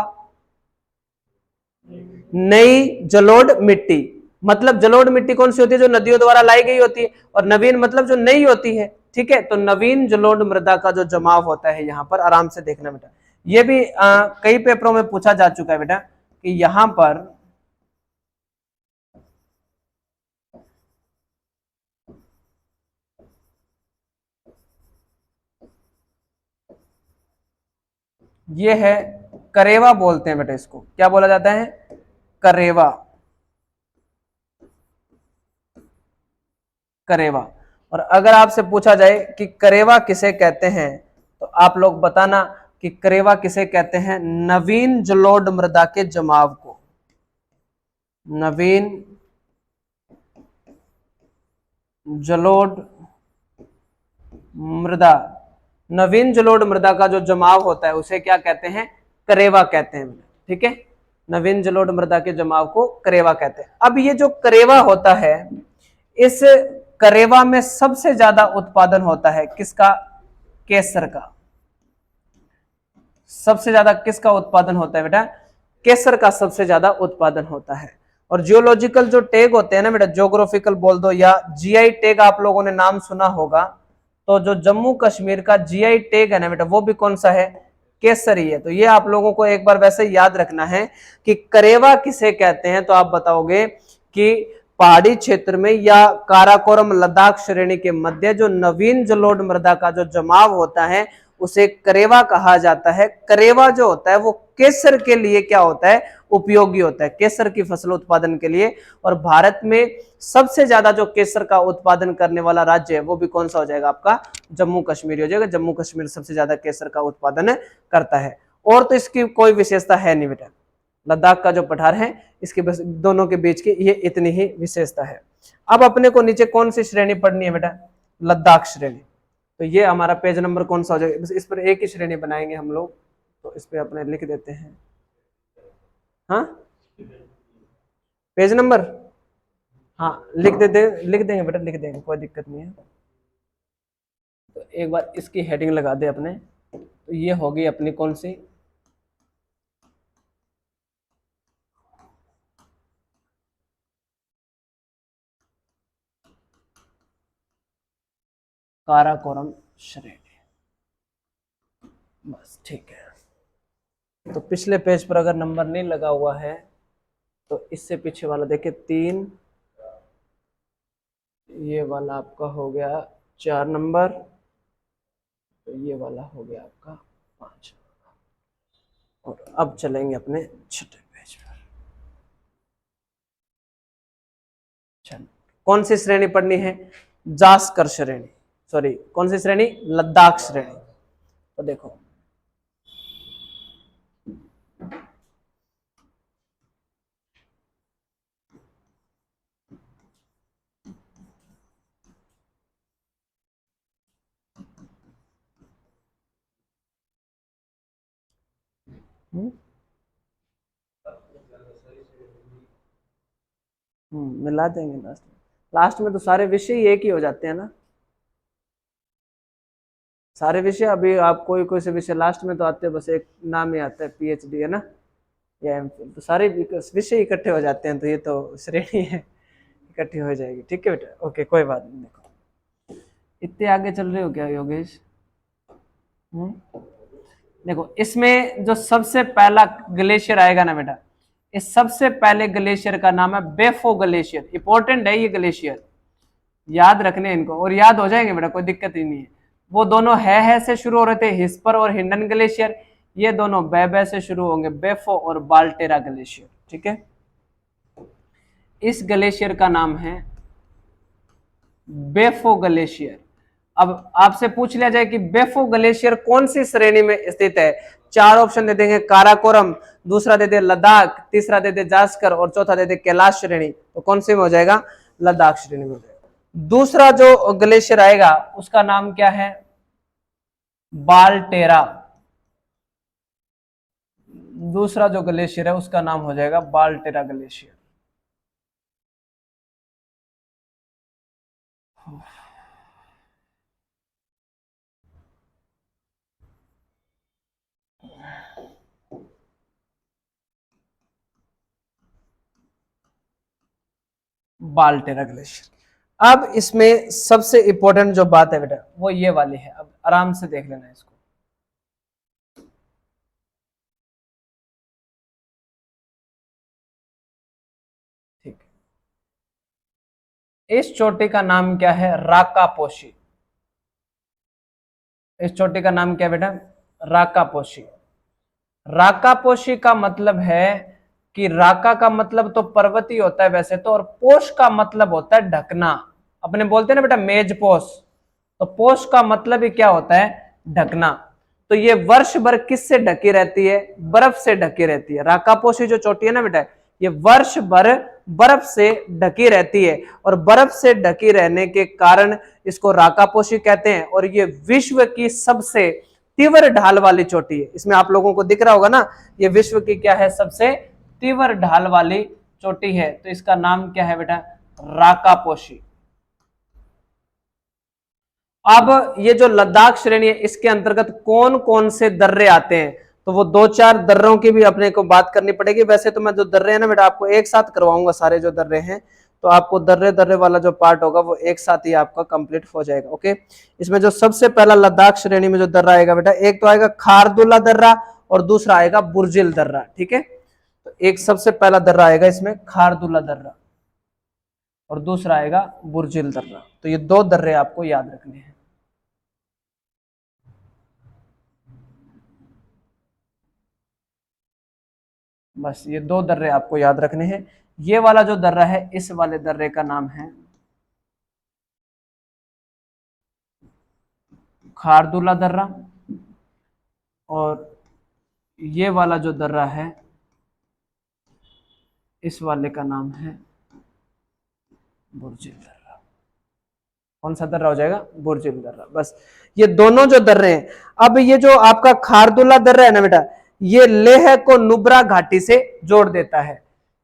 नई जलोढ़ मिट्टी। मतलब जलोढ़ मिट्टी कौन सी होती है, जो नदियों द्वारा लाई गई होती है, और नवीन मतलब जो नई होती है। ठीक है, तो नवीन जलोढ़ मृदा का जो जमाव होता है, यहां पर आराम से देखना बेटा, ये भी कई पेपरों में पूछा जा चुका है बेटा, कि यहां पर ये है करेवा बोलते हैं बेटा, इसको क्या बोला जाता है, करेवा, करेवा। और अगर आपसे पूछा जाए कि करेवा किसे कहते हैं, तो आप लोग बताना कि करेवा किसे कहते हैं, नवीन जलोढ़ मृदा के जमाव को, नवीन जलोढ़ मृदा, नवीन जलोढ़ मृदा का जो जमाव होता है उसे क्या कहते हैं, करेवा कहते हैं। ठीक है, नवीन जलोढ़ मृदा के जमाव को करेवा कहते हैं। अब ये जो करेवा होता है, इस करेवा में सबसे ज्यादा उत्पादन होता है किसका, केसर का। सबसे ज्यादा किसका उत्पादन होता है बेटा, केसर का सबसे ज्यादा उत्पादन होता है। और जियोलॉजिकल जो टैग होते हैं ना बेटा, ज्योग्राफिकल बोल दो या जीआई टैग, आप लोगों ने नाम सुना होगा, तो जो जम्मू कश्मीर का जीआई टैग है ना बेटा, वो भी कौन सा है, केसरी है। तो ये आप लोगों को एक बार वैसे याद रखना है कि करेवा किसे कहते हैं, तो आप बताओगे कि पहाड़ी क्षेत्र में या काराकोरम लद्दाख श्रेणी के मध्य जो नवीन जलोढ़ मृदा का जो जमाव होता है, उसे करेवा कहा जाता है। करेवा जो होता है वो केसर के लिए क्या होता है, उपयोगी होता है, केसर की फसल उत्पादन के लिए। और भारत में सबसे ज्यादा जो केसर का उत्पादन करने वाला राज्य है, वो भी कौन सा हो जाएगा, आपका जम्मू कश्मीर हो जाएगा। जम्मू कश्मीर सबसे ज्यादा केसर का उत्पादन करता है। और तो इसकी कोई विशेषता है नहीं बेटा, लद्दाख का जो पठार है, इसके बस दोनों के बीच की ये इतनी ही विशेषता है। अब अपने को नीचे कौन सी श्रेणी पढ़नी है बेटा, लद्दाख श्रेणी। तो ये हमारा पेज नंबर कौन सा हो जाएगा, बस इस पर एक ही श्रेणी बनाएंगे हम लोग, तो इस पे अपने लिख देते हैं, हाँ पेज नंबर, हाँ लिख देते, लिख देंगे बेटा, लिख देंगे, कोई दिक्कत नहीं है। तो एक बार इसकी हेडिंग लगा दे अपने, तो ये होगी अपनी कौन सी, काराकोरम श्रेणी। बस ठीक है। तो पिछले पेज पर अगर नंबर नहीं लगा हुआ है, तो इससे पीछे वाला देखिए 3, ये वाला आपका हो गया 4 नंबर, तो ये वाला हो गया आपका 5। और अब चलेंगे अपने छठे पेज पर। चलो, कौन सी श्रेणी पढ़नी है, जास्कर श्रेणी, सॉरी कौन सी श्रेणी, लद्दाख श्रेणी। तो देखो मिला देंगे लास्ट में। लास्ट में तो सारे विषय एक ही हो जाते हैं ना, सारे विषय। अभी आप कोई कोई से विषय लास्ट में तो आते हैं, बस एक नाम ही आता है पीएचडी है ना, या एमफिल, तो सारे विषय इकट्ठे हो जाते हैं। तो ये तो श्रेणी है, इकट्ठी हो जाएगी। ठीक है बेटा, ओके कोई बात नहीं। देखो इतने आगे चल रहे हो क्या योगेश, देखो इसमें जो सबसे पहला ग्लेशियर आएगा ना बेटा, इस सबसे पहले ग्लेशियर का नाम है बेफो ग्लेशियर। इंपॉर्टेंट है ये ग्लेशियर, याद रखने इनको, और याद हो जाएंगे बेटा, कोई दिक्कत ही नहीं है। वो दोनों है से शुरू हो रहे थे, हिस्पर और हिंडन ग्लेशियर। ये दोनों बे से शुरू होंगे, बेफो और बाल्टेरा ग्लेशियर। ठीक है, इस ग्लेशियर का नाम है बेफो ग्लेशियर। अब आपसे पूछ लिया जाए कि बेफो ग्लेशियर कौन सी श्रेणी में स्थित है, चार ऑप्शन दे देंगे, काराकोरम, दूसरा दे दे लद्दाख, तीसरा दे दे जास्कर और चौथा दे दे कैलाश श्रेणी। तो कौन सी में हो जाएगा, लद्दाख श्रेणी में हो जाएगा। दूसरा जो ग्लेशियर आएगा उसका नाम क्या है, बाल्टेरा। दूसरा जो ग्लेशियर है उसका नाम हो जाएगा बाल्टेरा ग्लेशियर। बाल्टेरा ग्लेशियर। अब इसमें सबसे इंपॉर्टेंट जो बात है बेटा वो ये वाली है, अब आराम से देख लेना इसको। ठीक है, इस चोटी का नाम क्या है, राकापोशी। इस चोटी का नाम क्या है बेटा, राकापोशी। राकापोशी का मतलब है कि राका का मतलब तो पर्वतीय होता है वैसे तो, और पोष का मतलब होता है ढकना। अपने बोलते हैं ना बेटा मेज पोष, तो पोष का मतलब ही क्या होता है, ढकना। तो ये वर्ष भर किससे ढकी रहती है, बर्फ से ढकी रहती है। राकापोशी जो चोटी है ना बेटा, ये वर्ष भर बर्फ से ढकी रहती है, और बर्फ से ढकी रहने के कारण इसको राकापोशी कहते हैं। और ये विश्व की सबसे तीव्र ढाल वाली चोटी है। इसमें आप लोगों को दिख रहा होगा ना, ये विश्व की क्या है, सबसे तीव्र ढाल वाली चोटी है। तो इसका नाम क्या है बेटा, राकापोशी। अब ये जो लद्दाख श्रेणी है इसके अंतर्गत कौन कौन से दर्रे आते हैं, तो वो दो चार दर्रों की भी अपने को बात करनी पड़ेगी। वैसे तो मैं जो दर्रे हैं ना बेटा आपको एक साथ करवाऊंगा, सारे जो दर्रे हैं, तो आपको दर्रे दर्रे वाला जो पार्ट होगा वो एक साथ ही आपका कंप्लीट हो जाएगा। ओके, इसमें जो सबसे पहला लद्दाख श्रेणी में जो दर्रा आएगा बेटा, एक तो आएगा खारदुल्ला दर्रा और दूसरा आएगा बुर्जिल दर्रा। ठीक है, तो एक सबसे पहला दर्रा आएगा इसमें खारदुल्ला दर्रा और दूसरा आएगा बुर्जिल दर्रा। तो ये दो दर्रे आपको याद रखने हैं। बस ये दो दर्रे आपको याद रखने हैं। ये वाला जो दर्रा है, इस वाले दर्रे का नाम है खारदुल्ला दर्रा, और ये वाला जो दर्रा है इस वाले का नाम है बुर्जिल दर्रा। कौन सा दर्रा हो जाएगा, बुर्जिल दर्रा। बस ये दोनों जो दर्रे हैं। अब ये जो आपका खारदुल्ला दर्रा है ना बेटा, ये लेह को नुब्रा घाटी से जोड़ देता है।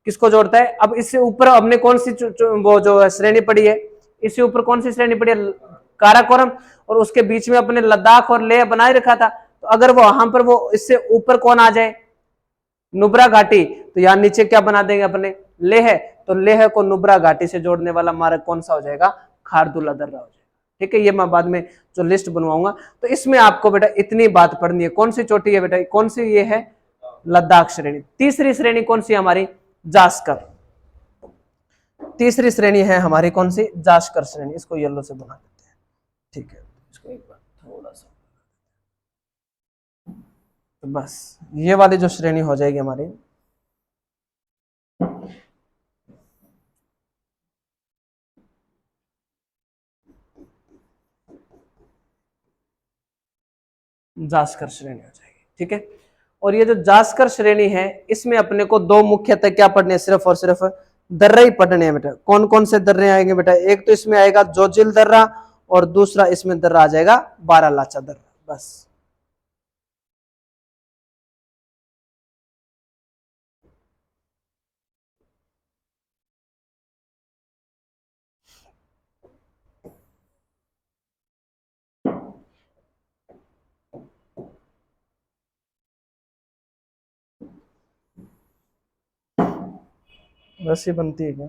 किसको जोड़ता है, अब इससे ऊपर हमने कौन सी वो जो श्रेणी पड़ी है, इससे ऊपर कौन सी श्रेणी पड़ी है, काराकोरम, और उसके बीच में अपने लद्दाख और लेह बनाए रखा था। तो अगर वो वहां पर वो इससे ऊपर कौन आ जाए, नुब्रा घाटी, तो यहां नीचे क्या बना देंगे अपने, लेह। तो लेह को नुब्रा घाटी से जोड़ने वाला मार्ग कौन सा हो जाएगा, खारदुल्ला दर्रा हो जाएगा। ठीक है, ये मैं बाद में जो लिस्ट बनवाऊंगा। तो इसमें आपको बेटा इतनी बात पढ़नी है, कौन सी चोटी है बेटा, कौन सी ये है, लद्दाख श्रेणी। तीसरी श्रेणी कौन सी हमारी, जास्कर। तीसरी श्रेणी है हमारी कौन सी, जास्कर श्रेणी। इसको येलो से बना देते हैं। ठीक है, इसको एक बार थोड़ा सा, तो बस ये वाली जो श्रेणी हो जाएगी हमारी, जास्कर श्रेणी हो जाएगी। ठीक है, और ये जो जास्कर श्रेणी है इसमें अपने को दो मुख्यतः क्या पढ़ने, सिर्फ और सिर्फ दर्रे ही पढ़ने हैं बेटा। कौन कौन से दर्रे आएंगे बेटा, एक तो इसमें आएगा जोजिल दर्रा, और दूसरा इसमें दर्रा आ जाएगा बारालाचा दर्रा। बस बस ये बनती है क्या,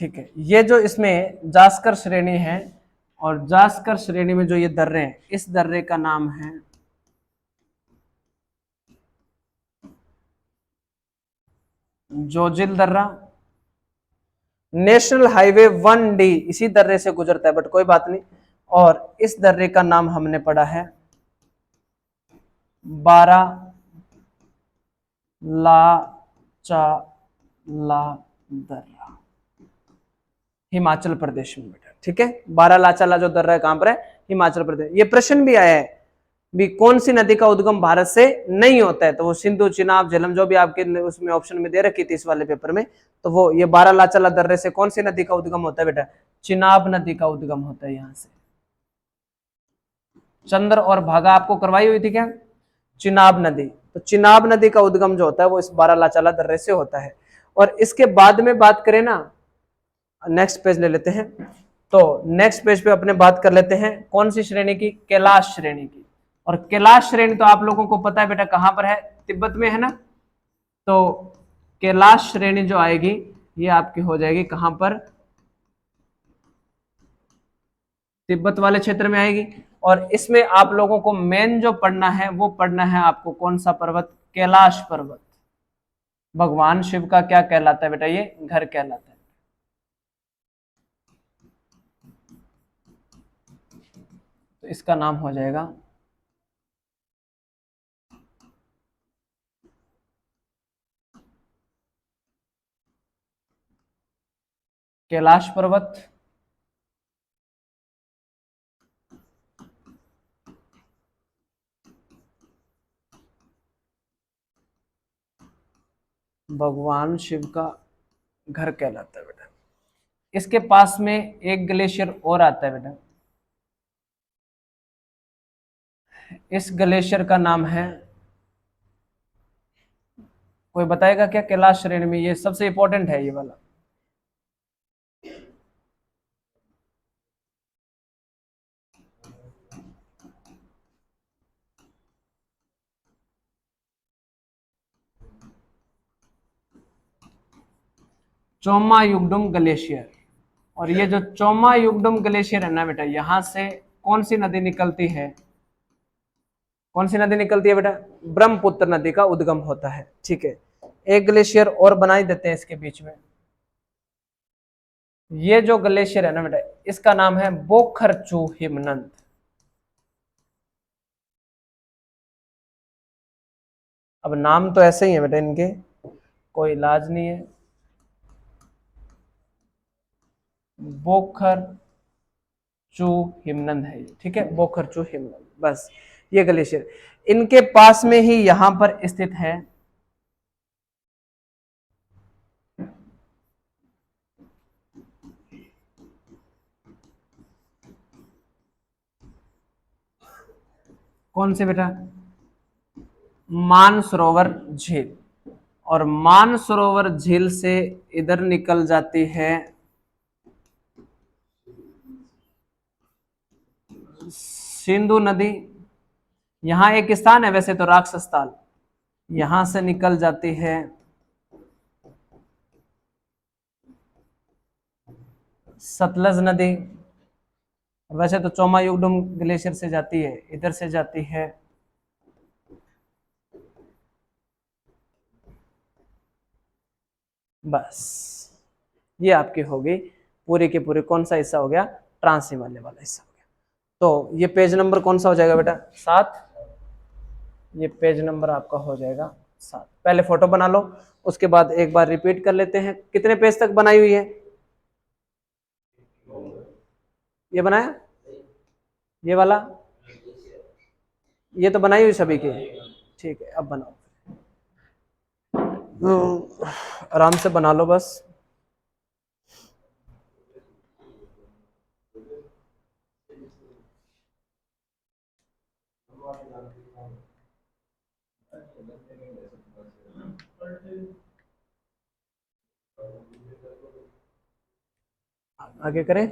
ठीक है। ये जो इसमें जास्कर श्रेणी है और जास्कर श्रेणी में जो ये दर्रे हैं, इस दर्रे का नाम है जोजिल दर्रा। नेशनल हाईवे 1D इसी दर्रे से गुजरता है, बट कोई बात नहीं। और इस दर्रे का नाम हमने पढ़ा है बारा लाचाला दर्रा, हिमाचल प्रदेश में बेटा। ठीक है, बारालाचाला जो दर्रा है कहां पर है? हिमाचल प्रदेश। ये प्रश्न भी आया है भी कौन सी नदी का उद्गम भारत से नहीं होता है, तो वो सिंधु, चिनाब, झेलम जो भी आपके उसमें ऑप्शन में दे रखी थी इस वाले पेपर में, तो वो ये बारालाचाला दर्रे से कौन सी नदी का उद्गम होता है बेटा? चिनाब नदी का उद्गम होता है यहां से। चंद्र और भागा आपको करवाई हुई थी क्या? चिनाब नदी। तो चिनाब नदी का उद्गम जो होता है वो इस बारालाचाला दर्रे से होता है। और इसके बाद में बात करें ना, नेक्स्ट पेज ले लेते हैं। तो नेक्स्ट पेज पे अपने बात कर लेते हैं कौन सी श्रेणी की? कैलाश श्रेणी की। और कैलाश श्रेणी तो आप लोगों को पता है बेटा कहां पर है? तिब्बत में है ना। तो कैलाश श्रेणी जो आएगी ये आपकी हो जाएगी कहां पर? तिब्बत वाले क्षेत्र में आएगी। और इसमें आप लोगों को मेन जो पढ़ना है वो पढ़ना है आपको कौन सा पर्वत? कैलाश पर्वत। भगवान शिव का क्या कहलाता है बेटा? ये घर कहलाता है। तो इसका नाम हो जाएगा कैलाश पर्वत। भगवान शिव का घर कहलाता है बेटा। इसके पास में एक ग्लेशियर और आता है बेटा, इस ग्लेशियर का नाम है, कोई बताएगा क्या? कैलाश श्रेणी में ये सबसे इंपॉर्टेंट है ये वाला। चोमा युगडुम ग्लेशियर। और ये जो चोमा युगडुम ग्लेशियर है ना बेटा, यहां से कौन सी नदी निकलती है? कौन सी नदी निकलती है बेटा? ब्रह्मपुत्र नदी का उद्गम होता है। ठीक है, एक ग्लेशियर और बना ही देते हैं इसके बीच में। ये जो ग्लेशियर है ना बेटा, इसका नाम है बोखरचू हिमनद। अब नाम तो ऐसे ही है बेटा इनके, कोई इलाज नहीं है। बोखर चू हिमनद है ये। ठीक है, बोखर चू हिमनद, बस ये ग्लेशियर इनके पास में ही यहां पर स्थित है कौन से बेटा? मानसरोवर झील। और मानसरोवर झील से इधर निकल जाती है सिंधु नदी। यहां एक स्थान है वैसे तो, राक्षस ताल, यहां से निकल जाती है सतलज नदी। वैसे तो चोमा युगडुम ग्लेशियर से जाती है, इधर से जाती है बस। ये आपकी हो गई पूरे के पूरे, कौन सा हिस्सा हो गया? ट्रांस हिमालय वाला हिस्सा हो गया। तो ये पेज नंबर कौन सा हो जाएगा बेटा? 7। ये पेज नंबर आपका हो जाएगा 7। पहले फोटो बना लो, उसके बाद एक बार रिपीट कर लेते हैं। कितने पेज तक बनाई हुई है? ये बनाया, ये वाला, ये तो बनाई हुई सभी की। ठीक है, अब बनाओ। आराम से बना लो बस। आगे करें,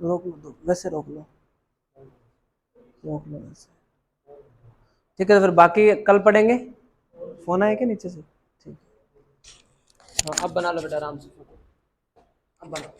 रोक लो, वैसे रोक लो, रोक लो वैसे। ठीक है, तो फिर बाकी कल पढ़ेंगे। फोन आया क्या नीचे से? ठीक है, हाँ अब बना लो बेटा आराम से फोटो। अब बनाओ।